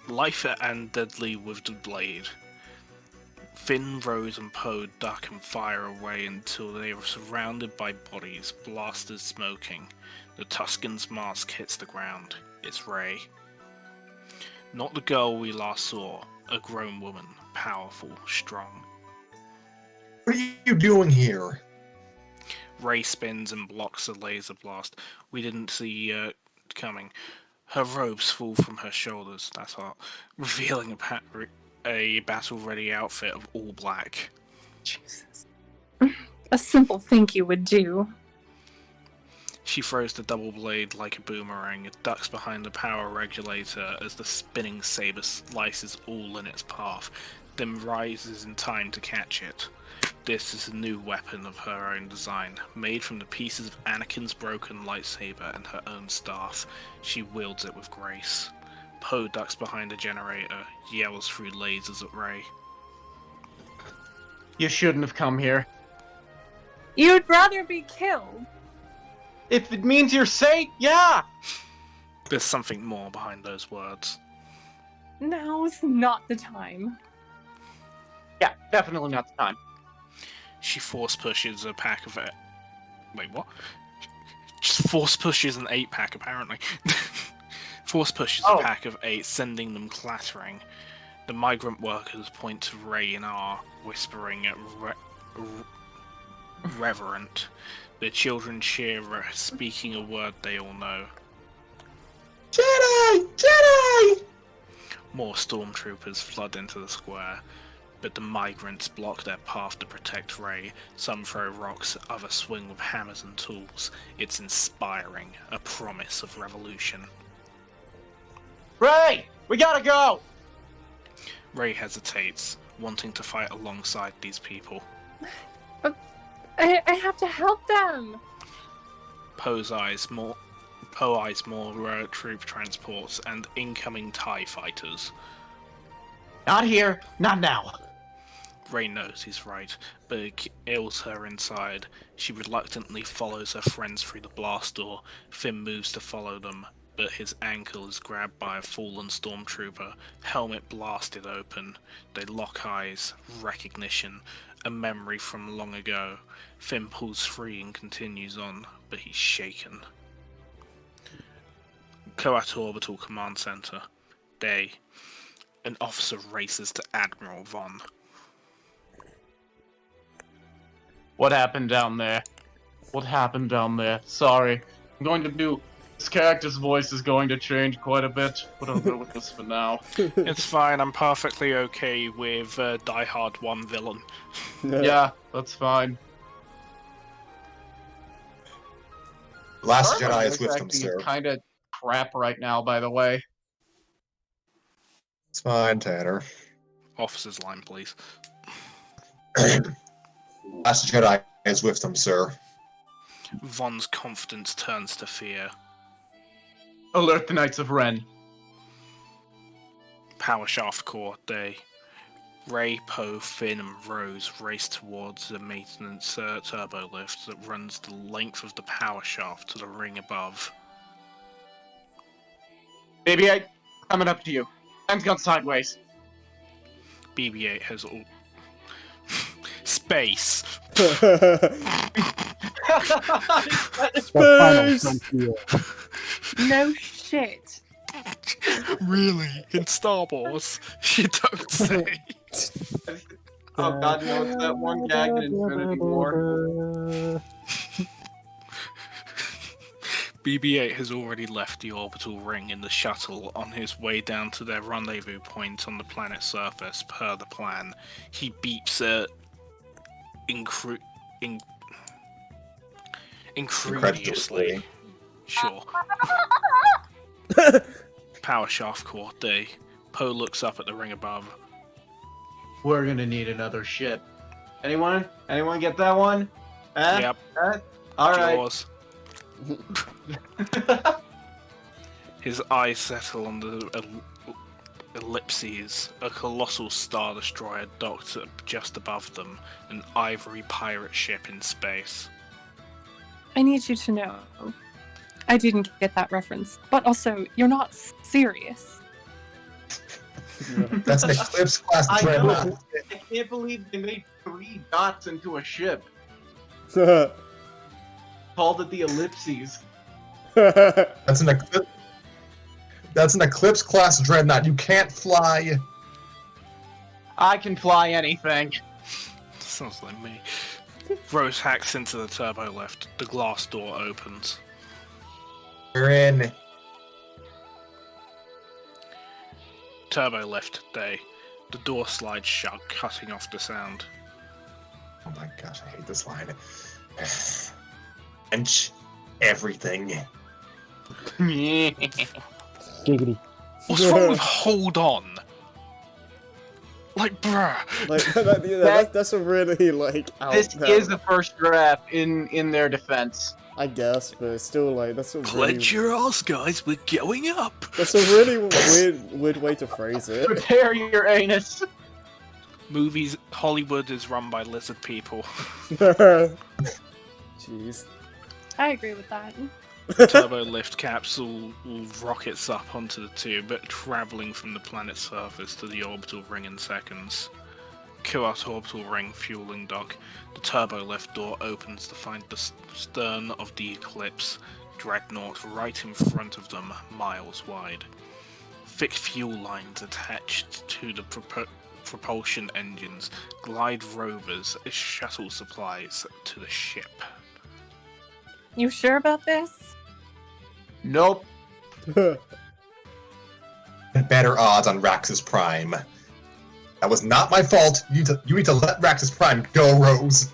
Life and deadly with the blade. Finn, Rose, and Poe duck and fire away until they are surrounded by bodies, blasters smoking. The Tusken's mask hits the ground. It's Rey. Not the girl we last saw. A grown woman. Powerful, strong. What are you doing here? Rey spins and blocks a laser blast. We didn't see coming. Her robes fall from her shoulders, that's hot, revealing a battle-ready outfit of all black. Jesus. A simple thank you would do. She throws the double blade like a boomerang, ducks behind the power regulator as the spinning saber slices all in its path, then rises in time to catch it. This is a new weapon of her own design, made from the pieces of Anakin's broken lightsaber and her own staff. She wields it with grace. Poe ducks behind a generator, yells through lasers at Rey. You shouldn't have come here. You'd rather be killed. If it means you're safe, yeah! There's something more behind those words. Now's not the time. Yeah, definitely not the time. She force pushes a pack of it. Wait, what? Just force pushes an 8-pack, apparently. Force pushes a pack of 8, sending them clattering. The migrant workers point to Rey and R, whispering reverent. The children cheer, speaking a word they all know. Jedi! Jedi! More stormtroopers flood into the square, but the migrants block their path to protect Rey. Some throw rocks, others swing with hammers and tools. It's inspiring, a promise of revolution. Rey! We gotta go! Rey hesitates, wanting to fight alongside these people. I have to help them. Poe eyes more troop transports and incoming TIE fighters. Not here, not now. Rey knows he's right, but it ails her inside. She reluctantly follows her friends through the blast door. Finn moves to follow them, but his ankle is grabbed by a fallen stormtrooper, helmet blasted open. They lock eyes, recognition, a memory from long ago. Finn pulls free and continues on, but he's shaken. Coat Orbital Command Center. Day. An officer races to Admiral Von. What happened down there? What happened down there? Sorry. I'm going to do... This character's voice is going to change quite a bit, but I'll go with this for now. It's fine, I'm perfectly okay with Die Hard 1 villain. Yeah, that's fine. Last Sorry, my Jedi is voice with them, acting sir. is kind of crap right now, by the way. It's fine, Tanner. Officer's line, please. Last Jedi is with them, sir. Von's confidence turns to fear. Alert the Knights of Ren. Power shaft core day. Ray, Poe, Finn, and Rose race towards the maintenance turbo lift that runs the length of the power shaft to the ring above. BB-8, coming up to you. Time's gone sideways. BB-8 has all... Space! The final frontier. No shit. Really? In Star Wars? You don't say. Oh god, no, it's that one gag in Infinity War. BB-8 has already left the orbital ring in the shuttle on his way down to their rendezvous point on the planet's surface, per the plan. He beeps at incredulously. Sure. Power shaft core day. Poe looks up at the ring above. We're gonna need another ship. Anyone? Anyone get that one? Yep. Alright. Jaws. His eyes settle on the ellipses, a colossal star destroyer docked just above them, an ivory pirate ship in space. I need you to know, I didn't get that reference. But also, you're not serious. That's an Eclipse class I dreadnought. know. I can't believe they made 3 dots into a ship. Called it the ellipses. That's an Eclipse. That's an Eclipse class dreadnought. You can't fly. I can fly anything. Sounds like me. Rose hacks into the turbo lift. The glass door opens. We're in. Turbo lift day. The door slides shut, cutting off the sound. Oh my gosh, I hate this line. Wrench everything. Giggity. What's wrong with hold on? Like, bruh. Like that's a really like. This out is there. the first draft in their defense. I guess, but it's still like that's a really. Clench your ass, guys. We're going up. That's a really weird way to phrase it. Prepare your anus. Movies. Hollywood is run by lizard people. Jeez. I agree with that. Turbo lift capsule rockets up onto the tube, traveling from the planet's surface to the orbital ring in seconds. Kuat orbital ring fueling dock. The turbo lift door opens to find the stern of the Eclipse dreadnought right in front of them, miles wide. Thick fuel lines attached to the propulsion engines glide rovers as shuttle supplies to the ship. You sure about this? Nope. Better odds on Raxus Prime. That was not my fault. You need to let Raxus Prime go, Rose.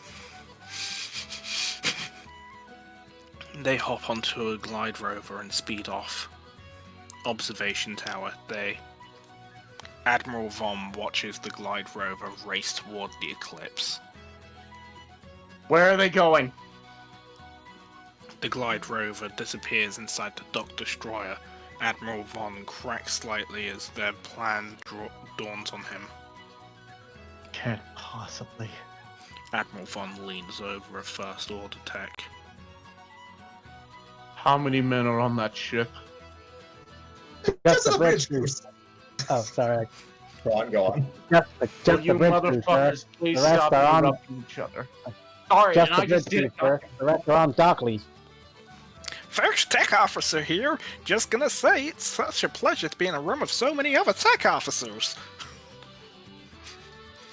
They hop onto a glide rover and speed off. Observation tower, they. Admiral Von watches the glide rover race toward the Eclipse. Where are they going? The glide rover disappears inside the dock destroyer. Admiral Von cracks slightly as their plan dawns on him. Can't possibly. Admiral Von leans over a First Order tech. How many men are on that ship? Just the the bridge bridge crew. Oh, sorry. Go on, go on. Just Will the you bridge crew, sir. motherfuckers please The rest stop are on- interrupting each other? Sorry, Just and the I just bridge did crew, it. sir. The rest are on Dockley's. First tech officer here. Just gonna say, it's such a pleasure to be in a room with so many other tech officers.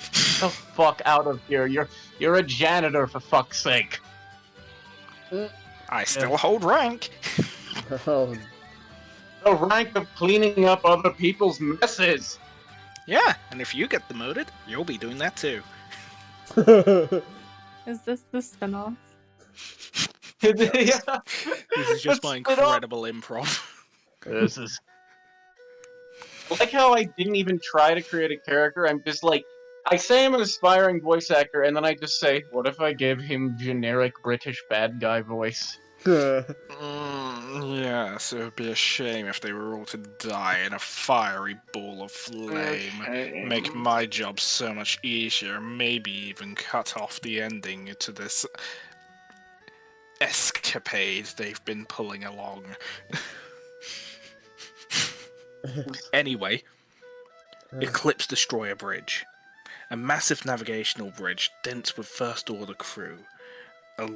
Get the fuck out of here. You're a janitor, for fuck's sake. I still hold rank. Oh, The rank of cleaning up other people's messes. Yeah, and if you get demoted, you'll be doing that too. Is this the spinoff? This is just my Spit up. incredible improv. This is... I like how I didn't even try to create a character, I'm just like, I say I'm an aspiring voice actor, and then I just say, what if I gave him generic British bad guy voice? Yes, it would be a shame if they were all to die in a fiery ball of flame. Okay. Make my job so much easier, maybe even cut off the ending to this escapade they've been pulling along. Anyway, Eclipse Destroyer Bridge. A massive navigational bridge dense with First Order crew. A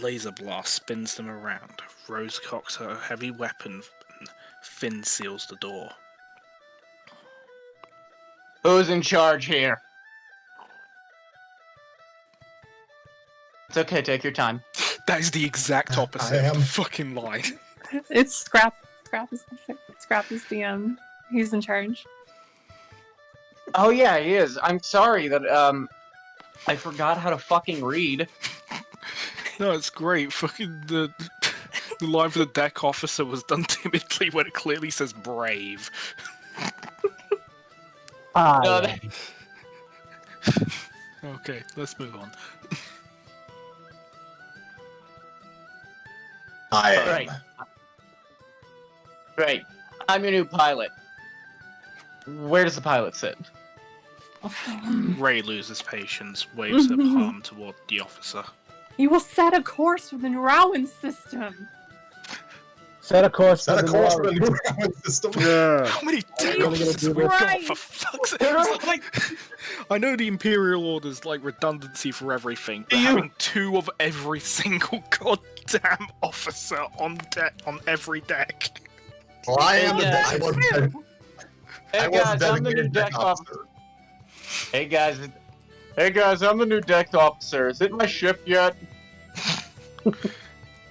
laser blast spins them around. Rose cocks her heavy weapon. Finn seals the door. Who's in charge here? It's okay, take your time. That is the exact opposite of the fucking line. It's Scrap. Scrappy's the he's in charge. Oh yeah, he is. I'm sorry that, I forgot how to fucking read. No, it's great. Fucking the line for the deck officer was done timidly when it clearly says brave. No, that- Okay, let's move on. I am. Right. Great. I'm your new pilot. Where does the pilot sit? Ray loses patience, waves her palm toward the officer. You will set a course for the Neurowan system. Set a course Set a for the course for the Nora. new system. Yeah. How many deck gonna officers do have we this. got, for fuck's sake? I know the Imperial Order's like redundancy for everything, but having two of every single goddamn officer on deck on every deck. Well, I am the Yeah. I was Hey guys, I'm the new designated deck deck officer. Hey guys, I'm the new deck officer. Is it my shift yet?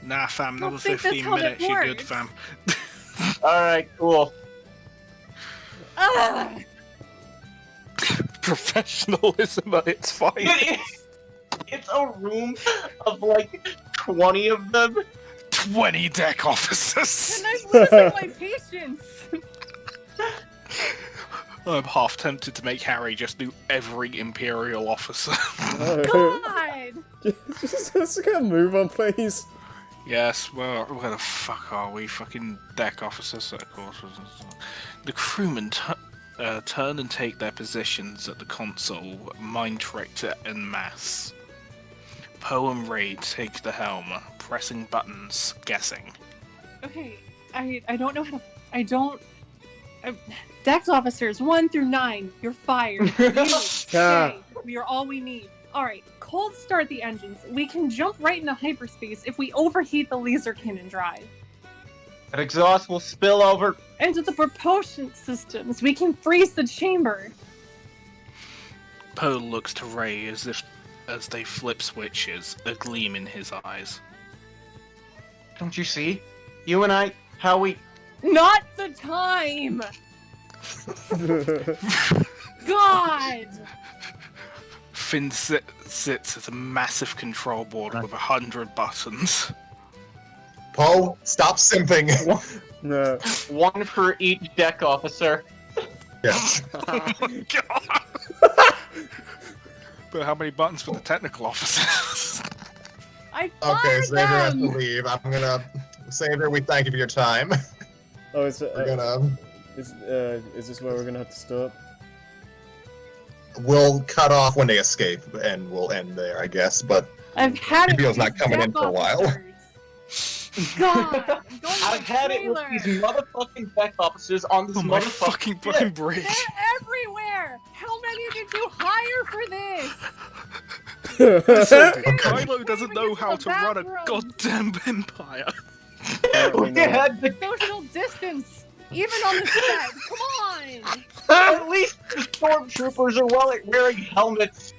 Nah, fam, another Don't think that's 15 how that minutes, you're good, works. fam. Alright, cool. Ugh. Professionalism at its finest. It's a room of like 20 of them. 20 deck officers! And I'm losing my patience. I'm half tempted to make Harry just do every Imperial officer. God. Let's get a move on, please. Yes, well, where the fuck are we? Fucking deck officers, of course. The crewmen turn and take their positions at the console, mind-tricked en masse. Poe and Ray take the helm, pressing buttons, guessing. Okay, I don't know how to. I don't. Dex officers 1 through 9, you're fired. You stay. We are all we need. All right, cold start the engines. We can jump right into hyperspace if we overheat the laser cannon drive. That exhaust will spill over. Into the propulsion systems. We can freeze the chamber. Poe looks to Ray as they flip switches, a gleam in his eyes. Don't you see? You and I, how we... Not the time. God. Finn sits at a massive control board with 100 buttons. Poe, stop simping. No. One for each deck officer. Yes. Oh my god! But how many buttons for the technical officers? I Okay, fired Xavier has to them. leave. I'm gonna... Xavier, we thank you for your time. Oh, is We're gonna... is this where we're gonna have to stop? We'll cut off when they escape, and we'll end there, I guess, but... I've had it. Gabriel's with not these coming in deck for a while. officers. God, I'm going to I've had it with trailer. these motherfucking deck officers on this Oh my motherfucking fucking bridge. They're everywhere. How many did you hire for this? Listen, Dude, Kylo doesn't know how to run a bathrooms. goddamn empire. Apparently We not. had the, Social distance, even on the set. Come on. at least the stormtroopers are wearing helmets.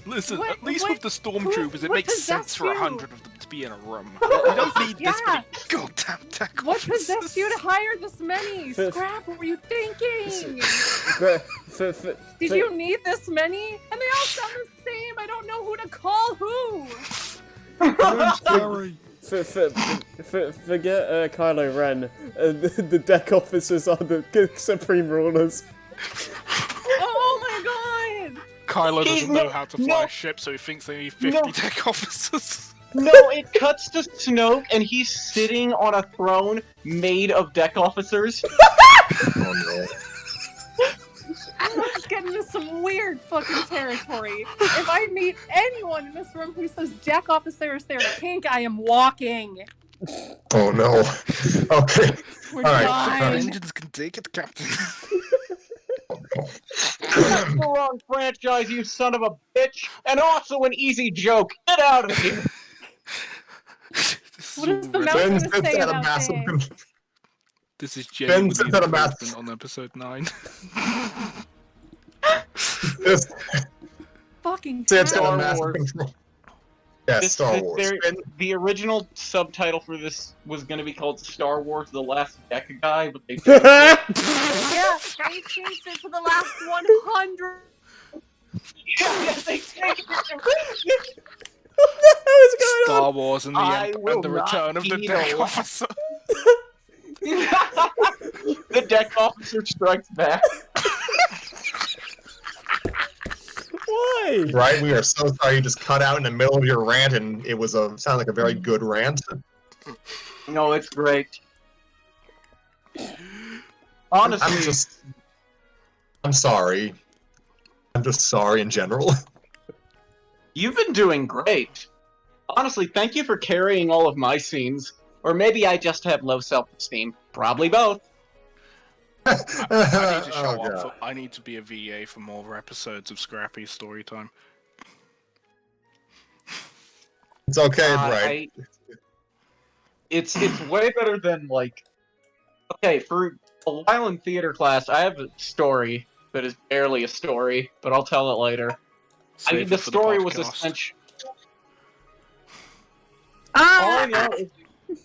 Listen, What- at least what- with the stormtroopers, it what makes sense possessed for you? 100 of them to be in a room. You don't need this Yeah. many goddamn tech What officers. possessed you to hire this many? F- Scrap, what were you thinking? Did you need this many? And they all sound the same. I don't know who to call who. Sorry. Forget Kylo Ren. The deck officers are the supreme rulers. Oh my god! Kylo He's doesn't know not- how to fly no. a ship, so he thinks they need 50 deck officers. No, it cuts to Snoke, and he's sitting on a throne made of deck officers. Oh no. This is getting into some weird fucking territory. If I meet anyone in this room who says deck officers, they're kink, I am walking. Oh no. Okay. We're All right. Our done. engines can take it, Captain. That's the wrong franchise, you son of a bitch! And also an easy joke. Get out of here! What is the mouse Ben gonna sits say at a about massive this? This is Ben genuinely sits an at a math- improvement on episode 9. This Fucking sits at a Star massive Wars. control. Yeah, Star Wars. Ben, The original subtitle for this was going to be called Star Wars: The Last Deca Guy, but they Yeah, they changed it to the last 100. they changed it. Star Wars and I the will return not of the be deck the officer. The deck officer strikes back. Why? right? We are so sorry you just cut out in the middle of your rant, and it was sounded like a very good rant. No, it's great. Honestly, I'm sorry. I'm just sorry in general. you've been doing great. Honestly, thank you for carrying all of my scenes. Or maybe I just have low self-esteem. Probably both. I need to show Oh, up. God. I need to be a VA for more episodes of Scrappy Storytime. It's okay, right? It's way better than like. Okay, for a while in theater class, I have a story that is barely a story, but I'll tell it later. Save The it for story was podcast. essentially. All I know is,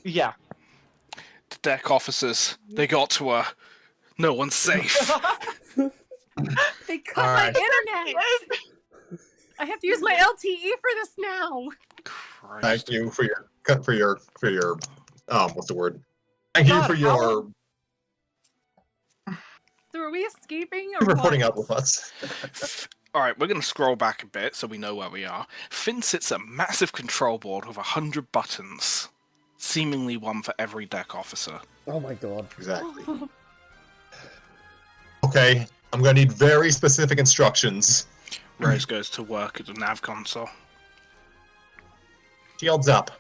yeah. The deck officers, they got to her. No one's safe. They cut All my right. internet. I have to use my LTE for this now. Christ. Thank you for your what's the word? Thank you God, for your So are we escaping or for what? putting up with us. Alright, we're going to scroll back a bit so we know where we are. Finn sits at a massive control board with 100 buttons. Seemingly one for every deck officer. Oh my god. Exactly. Okay, I'm gonna need very specific instructions. Rose goes to work at the nav console. Shields up.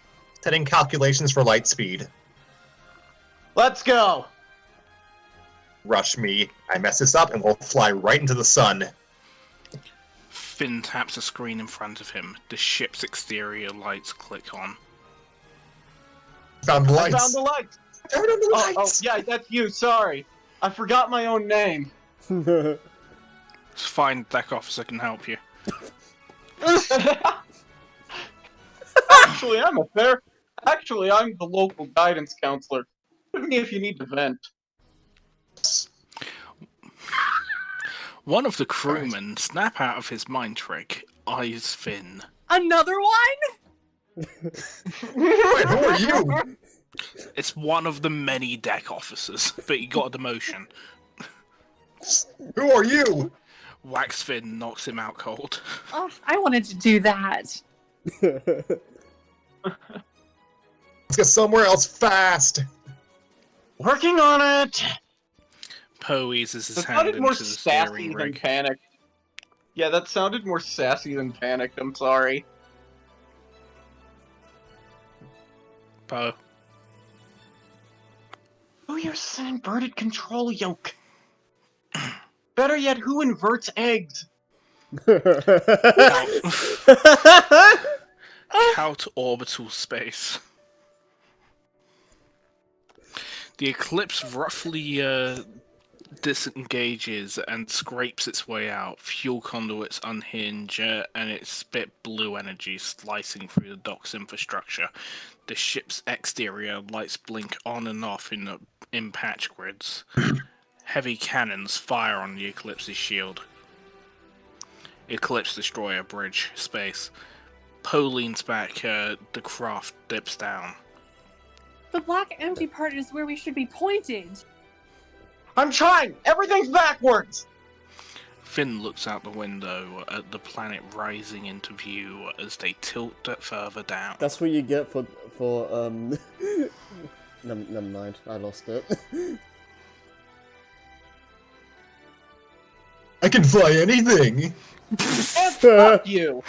Setting calculations for light speed. Let's go. Rush me. I mess this up and we'll fly right into the sun. Finn taps a screen in front of him. The ship's exterior lights click on. Found the I lights. found the lights. I found the Oh, lights. yeah, that's you. Sorry, I forgot my own name. It's fine, deck officer can help you. Actually, I'm the local guidance counselor. Hit me if you need to vent. One of the crewmen snap out of his mind trick, eyes Finn. Another one? Wait, who are you? It's one of the many deck officers, but he got a demotion. Who are you? Wax Finn knocks him out cold. Oh, I wanted to do that. Let's get somewhere else fast. Working on it. Poe eases his That hand sounded more into the sassy steering than rig. panicked. Yeah, that sounded more sassy than panicked. I'm sorry. Poe. Who uses an inverted control yoke? Better yet, who inverts eggs? Out orbital space. The Eclipse roughly disengages and scrapes its way out. Fuel conduits unhinge and it spit blue energy slicing through the dock's infrastructure. The ship's exterior lights blink on and off in patch grids. Heavy cannons fire on the Eclipse's shield. Eclipse destroyer bridge space. Poe leans back, the craft dips down. The black empty part is where we should be pointed. I'm trying! Everything's backwards! Finn looks out the window at the planet rising into view as they tilt it further down. That's what you get for never mind, I lost it. I can fly anything! Fuck you!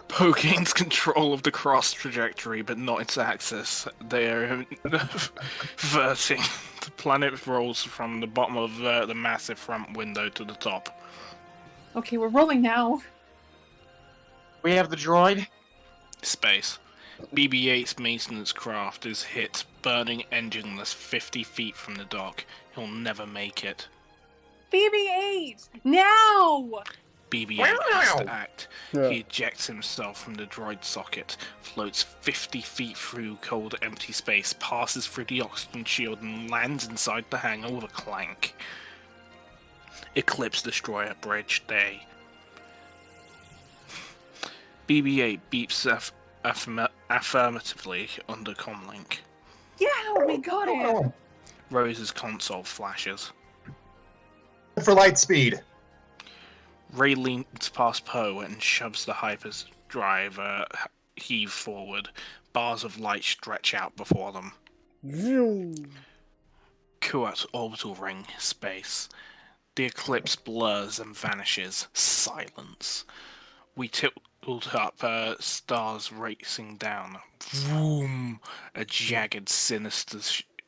Poe gains control of the cross trajectory, but not its axis. They are verting. The planet rolls from the bottom of the massive front window to the top. Okay, we're rolling now. We have the droid. Space. BB-8's maintenance craft is hit, burning engineless 50 feet from the dock. He'll never make it. BB-8! Now! BB-8 has to act. Yeah. He ejects himself from the droid socket, floats 50 feet through cold, empty space, passes through the oxygen shield, and lands inside the hangar with a clank. Eclipse Destroyer Bridge Day. BB-8 beeps affirmatively under comlink. Yeah, we got it! Rose's console flashes. For light speed. Ray leans past Poe and shoves the hyperdrive heave forward. Bars of light stretch out before them. Kuat orbital ring, space. The eclipse blurs and vanishes. Silence. We tilt up, stars racing down. Vroom! A jagged, sinister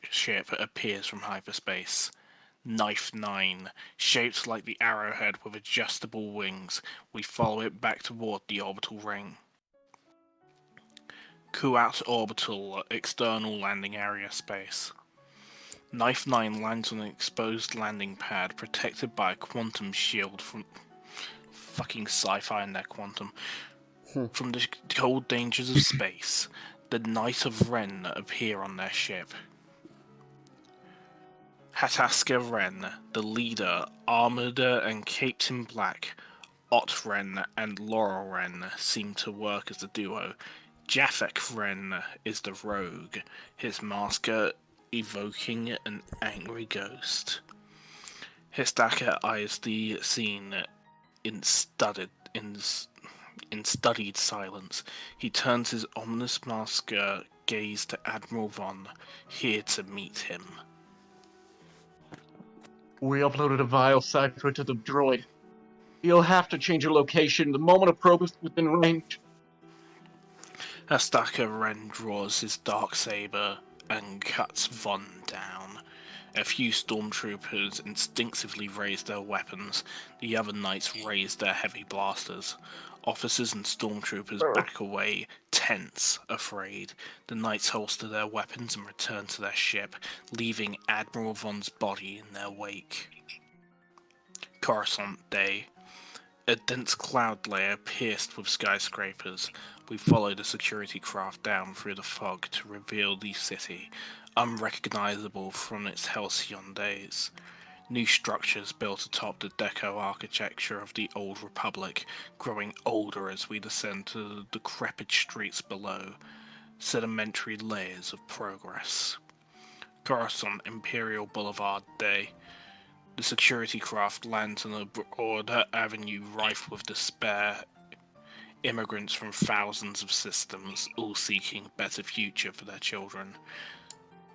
ship appears from hyperspace. Knife 9, shaped like the arrowhead with adjustable wings. We follow it back toward the orbital ring. Kuat orbital, external landing area space. Knife 9 lands on an exposed landing pad protected by a quantum shield from fucking sci-fi and their quantum. From the cold dangers of space, the Knight of Ren appear on their ship. Hataska Ren, the leader, armored and caped in black. Ott Ren and Laurel Ren seem to work as a duo. Japhek Ren is the rogue, his mask evoking an angry ghost. Histaka eyes the scene in studied silence. He turns his ominous mask gaze to Admiral Von, here to meet him. We uploaded a vial cipher to the droid. You'll have to change your location the moment a probe is within range. Histaka Ren draws his darksaber and cuts Von down. A few stormtroopers instinctively raise their weapons. The other knights raise their heavy blasters. Officers and stormtroopers back away, tense, afraid. The knights holster their weapons and return to their ship, leaving Admiral Von's body in their wake. Coruscant Day. A dense cloud layer pierced with skyscrapers. We follow the security craft down through the fog to reveal the city, unrecognizable from its halcyon days. New structures built atop the deco architecture of the Old Republic, growing older as we descend to the decrepit streets below. Sedimentary layers of progress. Coruscant Imperial Boulevard Day. The security craft lands on a broad avenue rife with despair. Immigrants from thousands of systems, all seeking a better future for their children.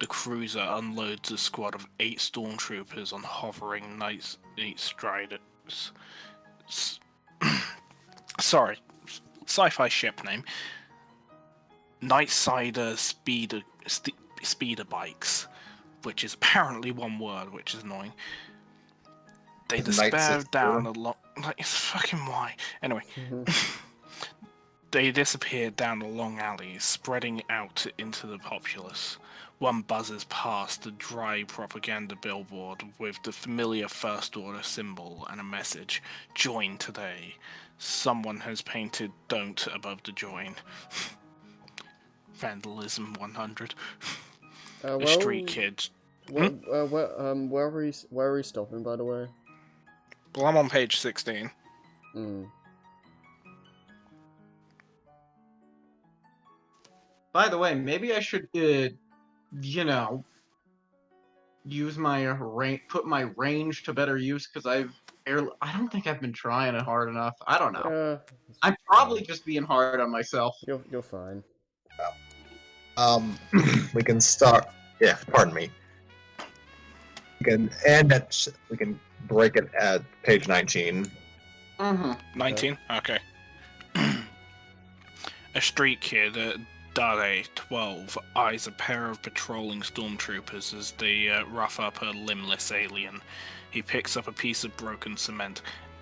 The cruiser unloads a squad of 8 stormtroopers on hovering Night Striders. Sorry, sci-fi ship name. Nightsider speeder bikes, which is apparently one word, which is annoying. They despair down a long... Like, it's fucking why. Anyway. They disappear down a long alley, spreading out into the populace. One buzzes past a dry propaganda billboard with the familiar First Order symbol and a message, "Join today." Someone has painted "Don't" above the join. Vandalism 100. A street kid. Where are we stopping, by the way? Well, I'm on page 16. By the way, maybe I should, use my put my range to better use, because I don't think I've been trying it hard enough. I don't know. I'm probably just being hard on myself. You're fine. We can start. Yeah, pardon me. We can end at. We can break it at page 19. Mm-hmm. 19? Okay. A street kid, Dade, 12, eyes a pair of patrolling stormtroopers as they rough up a limbless alien. He picks up a piece of broken cement,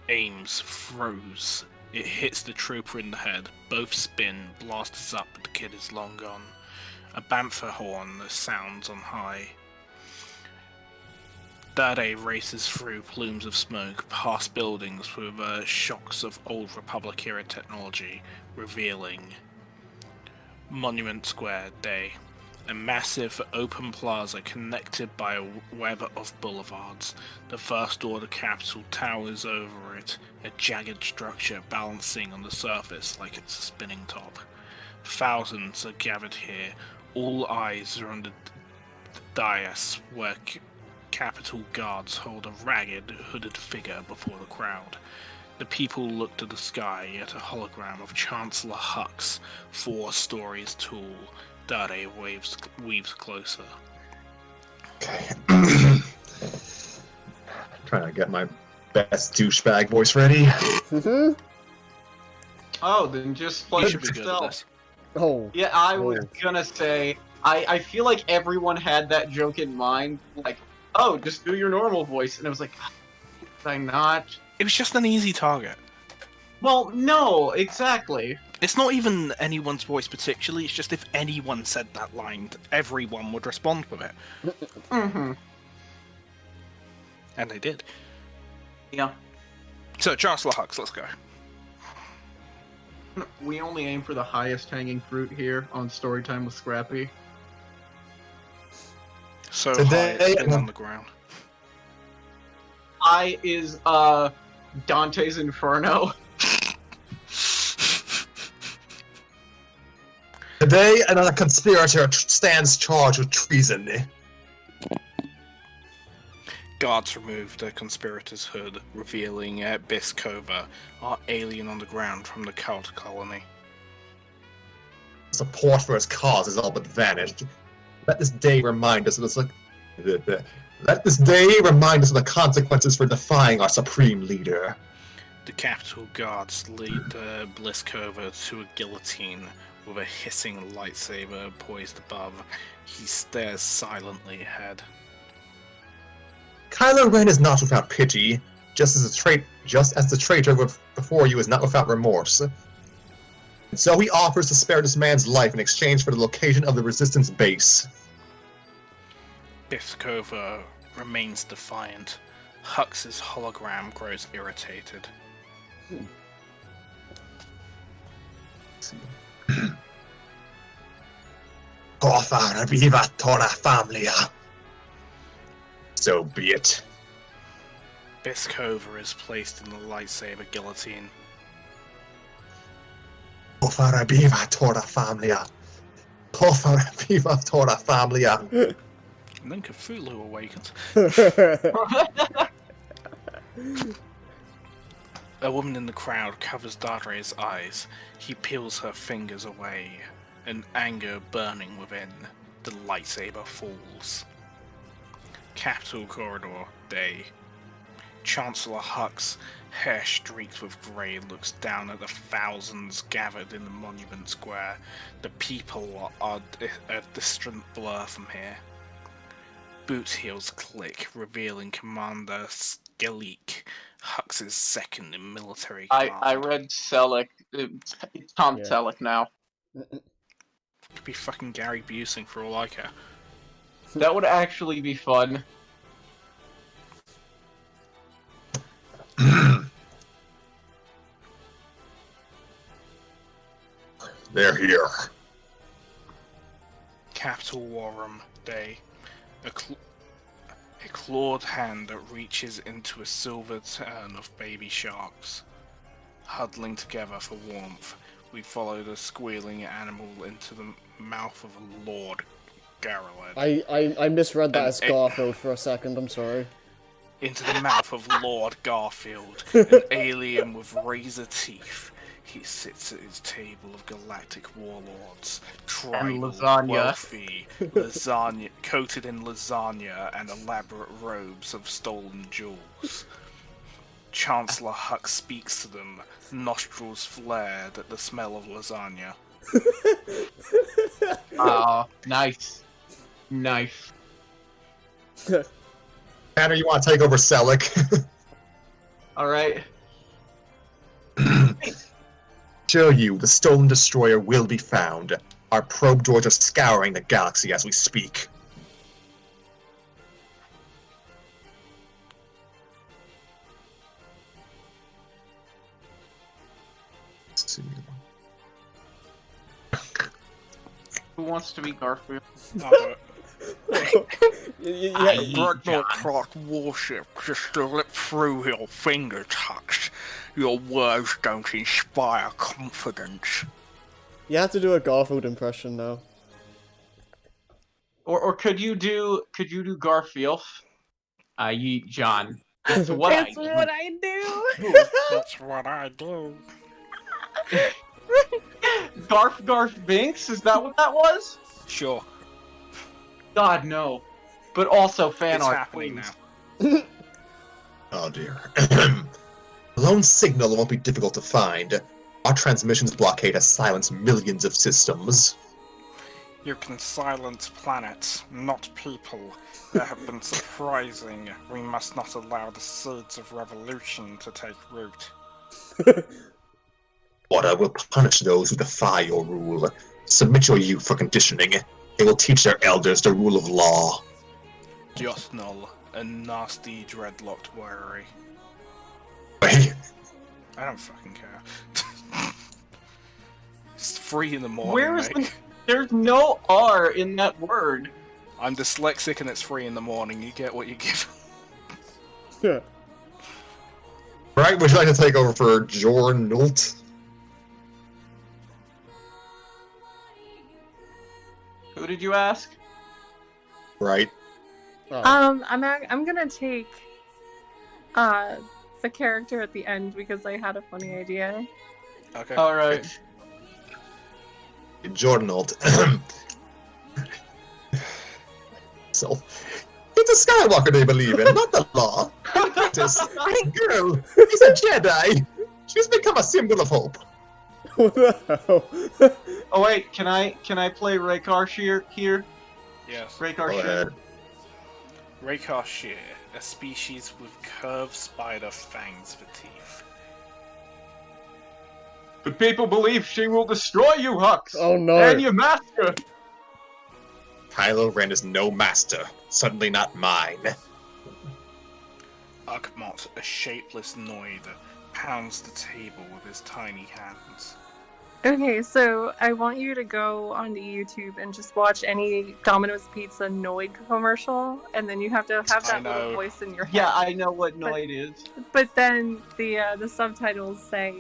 aims, throws. It hits the trooper in the head. Both spin, blasts up, but the kid is long gone. A bantha horn sounds on high. Dade races through plumes of smoke, past buildings with shocks of old Republic-era technology, revealing Monument Square Day, a massive open plaza connected by a web of boulevards. The First Order capital towers over it, a jagged structure balancing on the surface like it's a spinning top. Thousands are gathered here. All eyes are on the dais where Capitol guards hold a ragged, hooded figure before the crowd. The people look to the sky at a hologram of Chancellor Hux, 4 stories tall. Dade weaves closer. Okay. Trying to get my best douchebag voice ready. Oh, then just play You should be good at yourself. this. Oh. Yeah, I was gonna say, I feel like everyone had that joke in mind, like, oh, just do your normal voice, and I was like, did I not? It was just an easy target. Well, no, exactly. It's not even anyone's voice particularly, it's just if anyone said that line, everyone would respond with it. Mm-hmm. And they did. Yeah. So, Chancellor Hux, let's go. We only aim for the highest hanging fruit here on Storytime with Scrappy. So Today- high, it's been on the ground. I is, Dante's Inferno. Today, another conspirator stands charged with treason. Guards remove the conspirator's hood, revealing Biskova, our alien on the ground from the cult colony. Support for his cause has all but vanished. Let this day remind us of Let this day remind us of the consequences for defying our supreme leader. The Capitol guards lead Bliskova to a guillotine with a hissing lightsaber poised above. He stares silently ahead. Kylo Ren is not without pity, just as the traitor before you is not without remorse. And so he offers to spare this man's life in exchange for the location of the Resistance base. Biskova remains defiant. Hux's hologram grows irritated. Porfar viva toda familia. So be it. Biskova is placed in the lightsaber guillotine. Porfar viva toda familia. Porfar viva toda familia. And then Cthulhu awakens. A woman in the crowd covers Dade's eyes. He peels her fingers away, an anger burning within. The lightsaber falls. Capitol Corridor Day. Chancellor Hux, hair streaked with grey, looks down at the thousands gathered in the Monument Square. The people are a distant blur from here. Boot heels click, revealing Commander Skelik, Hux's second in military command. I read Selleck. It's Tom Selleck now. Could be fucking Gary Busing for all I care. That would actually be fun. They're here. Capital War Room Day. A clawed hand that reaches into a silver turn of baby sharks, huddling together for warmth. We follow the squealing animal into the mouth of Lord Garrowhead. I misread that And as Garfield for a second, I'm sorry. Into the mouth of Lord Garfield, an alien with razor teeth. He sits at his table of galactic warlords, tribal, lasagna. wealthy, lasagna, coated in lasagna and elaborate robes of stolen jewels. Chancellor Huck speaks to them, nostrils flared at the smell of lasagna. Nice. Nice. Tanner, you want to take over Selleck? Alright. Show you, the stolen destroyer will be found. Our probe droids are scouring the galaxy as we speak. Let's see. Who wants to be Garfield? I brought no clock warship just to slip through your fingertips. Your words don't inspire confidence. You have to do a Garfield impression now. Or could you do Garfield? John. That's what That's I what I do. That's what I do. Garf Binks? Is that what that was? Sure, God no. But also fan it's art, happening please. now. Oh dear. Lone signal won't be difficult to find. Our transmissions blockade has silenced millions of systems. You can silence planets, not people. They have been surprising. We must not allow the seeds of revolution to take root. Order will punish those who defy your rule. Submit your youth for conditioning. They will teach their elders the rule of law. Jothnol, a nasty dreadlocked worry. Wait, I don't fucking care. It's 3 in the morning, Where is mate. There's no R in that word. I'm dyslexic and it's 3 in the morning. You get what you give. Yeah. right, would you like to take over for Jornult? Who did you ask? Right. Oh. I'm gonna take the character at the end because I had a funny idea. Okay. Alright. Jornult. So, it's a Skywalker they believe in, not the law. This girl is a Jedi. She's become a symbol of hope. What the hell? Oh wait, can I play Raykar here? Yes. Raykar Go Shear. ahead. Raykar Shear, a species with curved spider fangs for teeth. But people believe she will destroy you, Hux! Oh no. And your master! Kylo Ren is no master. Certainly not mine. Ukmot, a shapeless noid, pounds the table with his tiny hands. Okay, so I want you to go onto YouTube and just watch any Domino's Pizza Noid commercial, and then you have to have I that little know. voice in your head. Yeah, I know what Noid is. But then the subtitles say,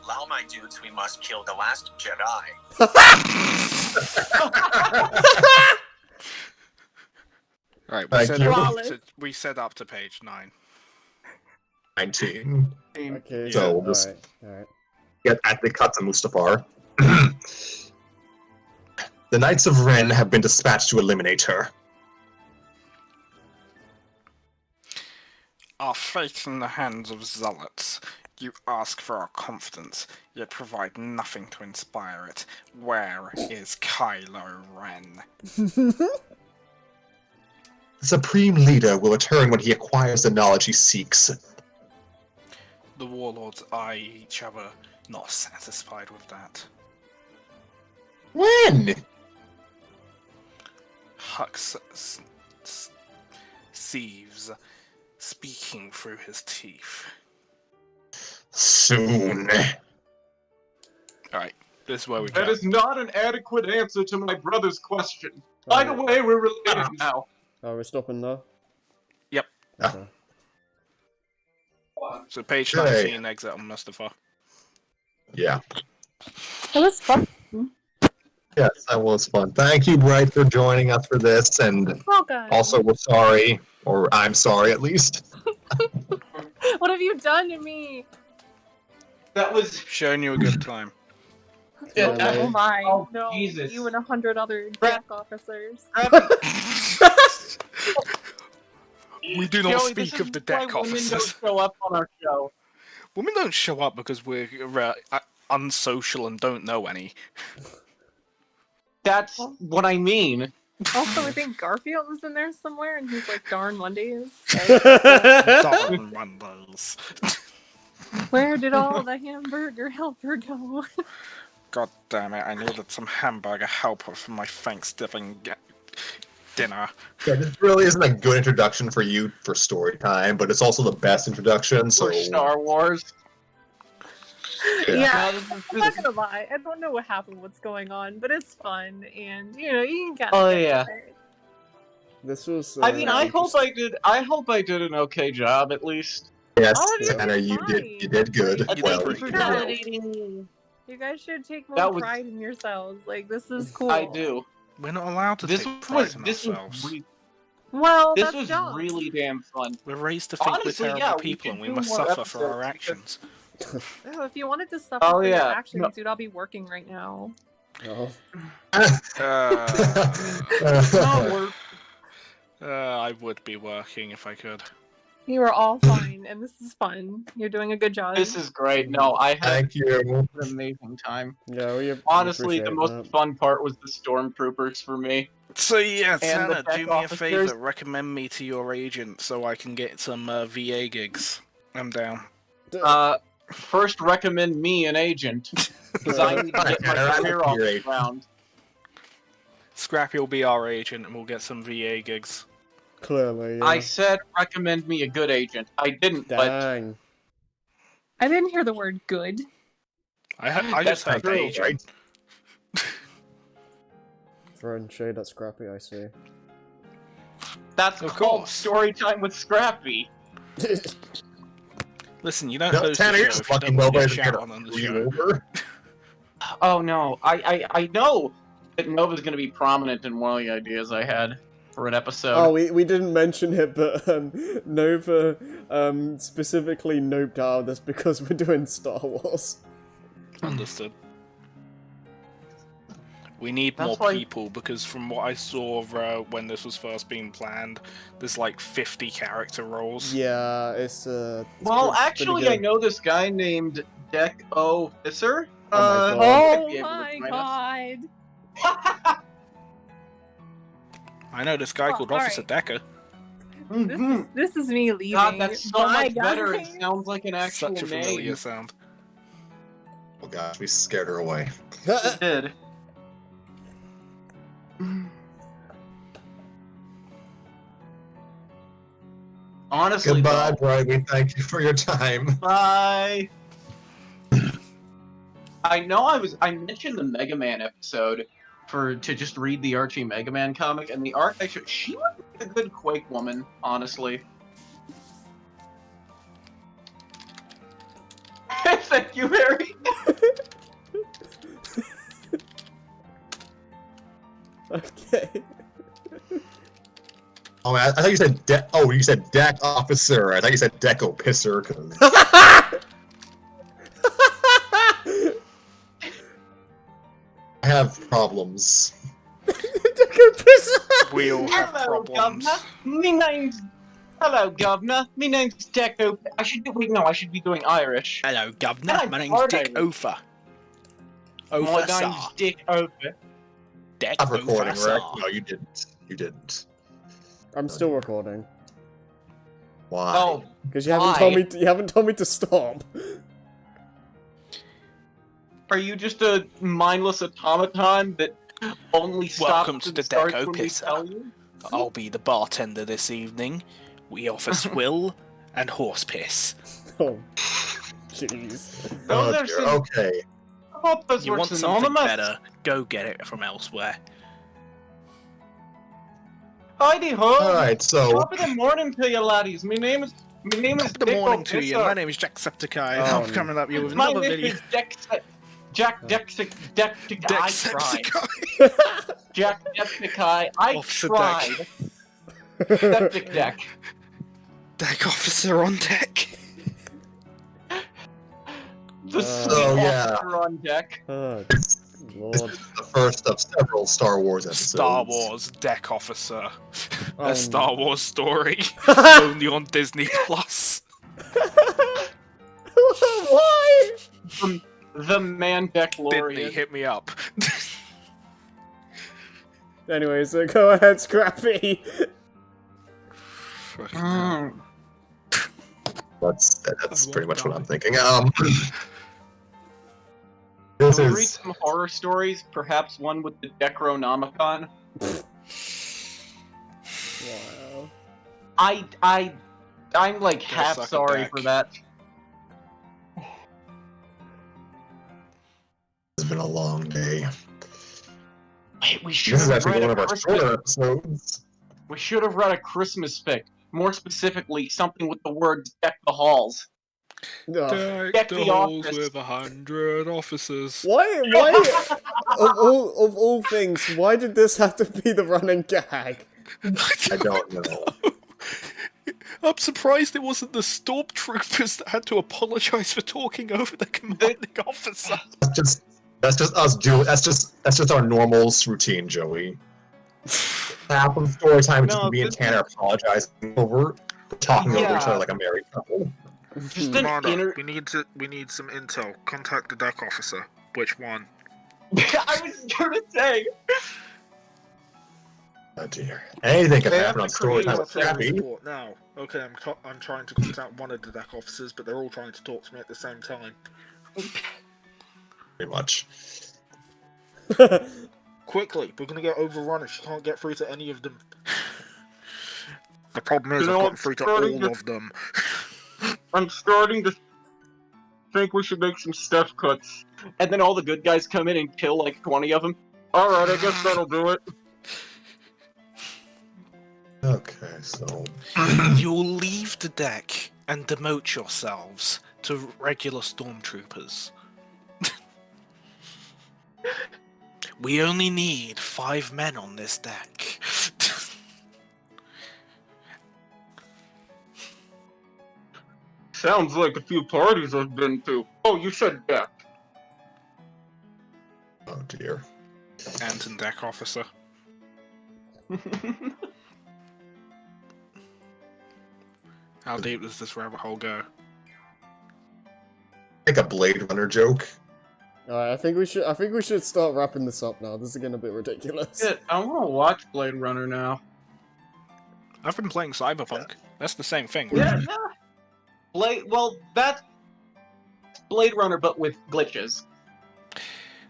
Allow my dudes, we must kill the last Jedi. Right, Thank you. we set up to page 9. 19. Okay, So we'll just alright. get at the cut to Mustafar. The Knights of Ren have been dispatched to eliminate her. Our fate in the hands of zealots. You ask for our confidence, yet provide nothing to inspire it. Where is Kylo Ren? The Supreme Leader will return when he acquires the knowledge he seeks. The warlords eye each other, not satisfied with that. When? Hux sieves, speaking through his teeth. Soon. Alright, this is where we That go. is not an adequate answer to my brother's question. By the way, we're related now. Oh, we're stopping now? Yep. Okay. So page Okay. 19, exit on Mustafar. Yeah. It was fun. Yes, that was fun. Thank you, Bright, for joining us for this, and Welcome. also we're sorry, or I'm sorry at least. What have you done to me? That was. Showing you a good time. Yeah, Oh my. Oh, no, Jesus. you and 100 other Crap. jack officers. We do not Joey, speak this of is the why deck women don't officers. show up on our show. Women don't show up because we're unsocial and don't know any. That's what I mean. Also, I think Garfield is in there somewhere, and he's like, darn Mondays. Darn Mondays. Where did all the hamburger helper go? God damn it, I needed some hamburger helper for my Thanksgiving dinner. Yeah, this really isn't a good introduction for you for story time, but it's also the best introduction, so... For Star Wars. Yeah, No, this I'm not gonna lie. I don't know what happened, what's going on, but it's fun, and you know, you can kind Oh, of. yeah. This was. I mean, I hope I did an okay job at least. Yes, All of you Tanner, did you fine. did good. Like, Well, pretty for good. validating. you guys should take more That was- pride in yourselves. Like, this is cool. I do. We're not allowed to This take pride was in this was ourselves. Well, this that's was dumb. really damn fun. We're raised to think Honestly, we're yeah, terrible we people should and we do must more suffer for our episodes. actions. Oh, if you wanted to suffer Oh, for your yeah. actions, No. dude, I'll be working right now. Oh. No, I would be working if I could. You are all fine, and this is fun. You're doing a good job. this is great. No, I had Thank you. an amazing time. Yeah, we Honestly, the appreciate most that. fun part was the stormtroopers for me. So yeah, And the Tanner, tech do me a officers- favor, recommend me to your agent so I can get some VA gigs. I'm down. First recommend me an agent because I need to get my Alright, career off your the agent. ground. Scrappy will be our agent and we'll get some VA gigs. Clearly, yeah. I said recommend me a good agent. I didn't, but Dang. I didn't hear the word good. I That's just heard true, agent. right? Throwing shade at Scrappy, I see. that's Of called course. story time with Scrappy. Listen, you don't No, host Tanner, the you're show just if you lucky don't want to nobody's get shout gonna on the screw you show. over. Oh no, I know that Nova's gonna be prominent in one of the ideas I had for an episode. Oh, we didn't mention it, but Nova specifically noped out of this because we're doing Star Wars. Understood. We need That's more why- people because from what I saw when this was first being planned, there's like 50 character roles. Yeah, it's well, pretty actually, good. I know this guy named Deck O. Fisser. Oh my God. Oh might be able to my join us. god! I know this guy Oh, called alright. Officer Decker. This is me leaving. God, that's so Bye, much better. It guys. sounds like an actual Such a familiar name. sound. Oh gosh, we scared her away. It did. Honestly, Goodbye, though, Bright. We thank you for your time. bye. I know I mentioned the Mega Man episode to just read the Archie Mega Man comic, and the art she would be a good Quake woman, honestly. Thank you, Harry. Okay. Oh, I thought you said you said deck officer. I thought you said deco pisser. 'Cause... I have problems. We all have Hello, problems. Governor. Me name's. Hello, Governor. Me name's Deco. I should be doing Irish. Hello, Governor. Hello, My name's Lord Dick Irish. Ofer. My Ofer name's Sar. Dick Ofer. Dick Stop recording, Ofer Rick. Sar. No, you didn't. You didn't. I'm still recording Why? Oh, because you haven't told Why? me. You haven't told me to stop. are you just a mindless automaton that only stops Welcome to and the starts Deco when we Pisser. tell you? I'll be the bartender this evening. We offer swill and horse piss. Oh, jeez. Those Oh, are dear. some- Okay. I hope those You were want something synonymous. better? Go get it from elsewhere. Heidi ho! Alright, so Top of the morning to you, laddies. My name is Good Dick morning to you. O'Pisser. My name is Jacksepticeye, and Oh, I'm coming up here with My another name video. is Jack. Jacksepticeye, I Officer tried. Septic deck. Deck officer on deck. The sweet Oh, yeah. officer on deck. Oh, Lord. This is the first of several Star Wars episodes. Star Wars deck officer. Oh, A Star Wars story. Only on Disney Plus. Why? The man Disney, Declorian. hit me up. Anyway, so go ahead, Scrappy. That's I pretty won't much what die. I'm thinking. This To read is some horror stories, perhaps one with the Necronomicon. Wow. I'm like Go half suck a sorry dick. for that. it's been a long day. Wait, we should This is have actually read one a of our Christmas. shorter episodes. We should have read a Christmas fic. More specifically, something with the words "deck the halls." Ugh. Deck the office. with 100 officers. Why, of all things, why did this have to be the running gag? I don't know. I'm surprised it wasn't the stormtroopers that had to apologize for talking over the commanding officer. That's just us doing. That's just our normal routine, Joey. Half of story time is No, just me and this Tanner apologizing over talking over each Yeah. other like a married couple. Just an inner. we need some intel. Contact the deck officer. Which one? I was gonna say. Oh dear. Anything can They have happen to on story create time a with Scrappy. Now, okay, I'm trying to contact one of the deck officers, but they're all trying to talk to me at the same time. Pretty much. Quickly, we're gonna get overrun if you can't get through to any of them. The problem is You know, I've I'm gotten through to starting all to- of them. I'm starting to think we should make some step cuts. And then all the good guys come in and kill like 20 of them. Alright, I guess that'll do it. Okay, so You'll leave the deck and demote yourselves to regular stormtroopers. We only need 5 men on this deck. Sounds like a few parties I've been to. Oh, you said deck. oh dear. Anton deck officer. How deep does this rabbit hole go? Like a Blade Runner joke. Alright, I think we should start wrapping this up now. This is getting a bit ridiculous. Shit, I wanna watch Blade Runner now. I've been playing Cyberpunk. That's the same thing, right? Yeah, well, that's Blade Runner, but with glitches.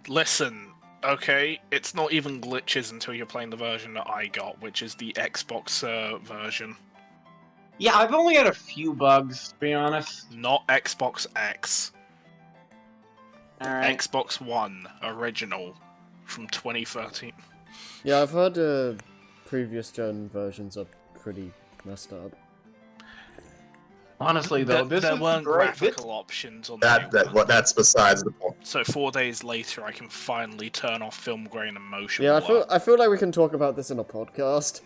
Listen, okay, it's not even glitches until you're playing the version that I got, which is the Xbox version. Yeah, I've only had a few bugs, to be honest. Not Xbox X. Alright. Xbox One original from 2013. Yeah, I've heard previous gen versions are pretty messed up. Honestly, though, There is weren't great. graphical options on the new one. That's besides the point. So 4 days later, I can finally turn off film grain and motion Yeah, blur. I feel like we can talk about this in a podcast.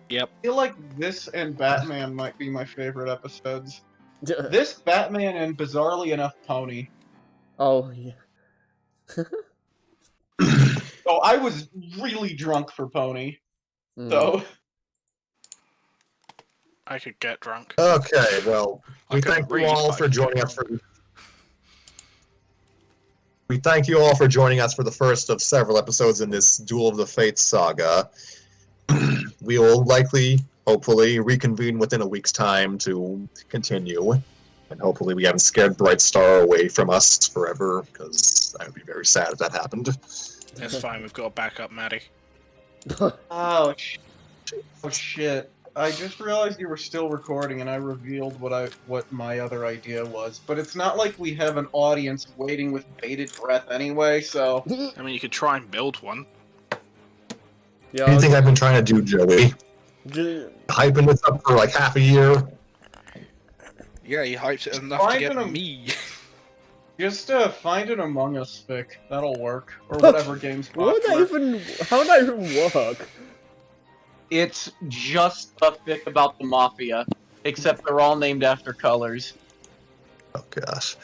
Yep. I feel like this and Batman might be my favorite episodes. D- This, Batman, and bizarrely enough, Pony. Oh yeah. Oh, I was really drunk for Pony, Mm. so... I could get drunk. Okay, well, I we couldn't thank you read, all but I for could joining get us for. We thank you all for joining us for the first of several episodes in this Duel of the Fates saga. We will likely, hopefully, reconvene within a week's time to continue. And hopefully we haven't scared Bright Star away from us forever, because I would be very sad if that happened. It's fine, we've got a backup, Maddie. Oh, shit. I just realized you were still recording, and I revealed what my other idea was. But it's not like we have an audience waiting with bated breath anyway, so... I mean, you could try and build one. Yeah, Anything I've been trying to do, Joey. j- Hyping this up for like half a year. Yeah, you hyped it enough Why to get gonna- me. Just find an Among Us fic. That'll work. Or whatever game's How would popular. that even work? It's just a fic about the Mafia. Except they're all named after colors. Oh gosh.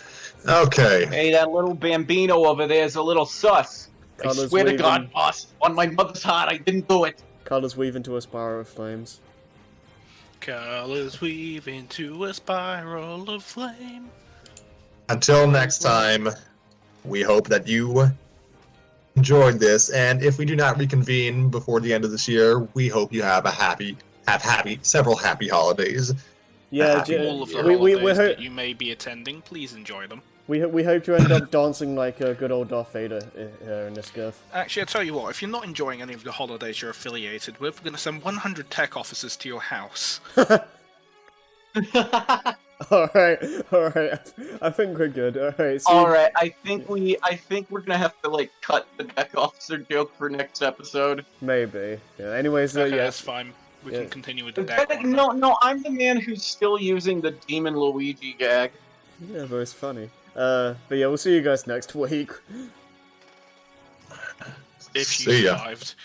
Okay. Hey, that little Bambino over there is a little sus. I Colours swear to weaving. God, boss. On my mother's heart, I didn't do it. Colours weave into a spiral of flames. Colors weave into a spiral of flame. Until next time, we hope that you enjoyed this, and if we do not reconvene before the end of this year, we hope you have several happy holidays. Yeah, All of the we holidays hope that you may be attending, please enjoy them. we hope you end up dancing like a good old Darth Vader in this gift. Actually, I'll tell you what, if you're not enjoying any of the holidays you're affiliated with, we're going to send 100 tech officers to your house. Alright. I think we're good. Alright, Alright, I think we're gonna have to like cut the deck officer joke for next episode. maybe. Yeah, anyways, Okay, yeah. that's fine. We Yeah. can continue with the deck one. No, I'm the man who's still using the Demon Luigi gag. Yeah, but it's funny. But yeah, we'll see you guys next week. If you See ya. survived.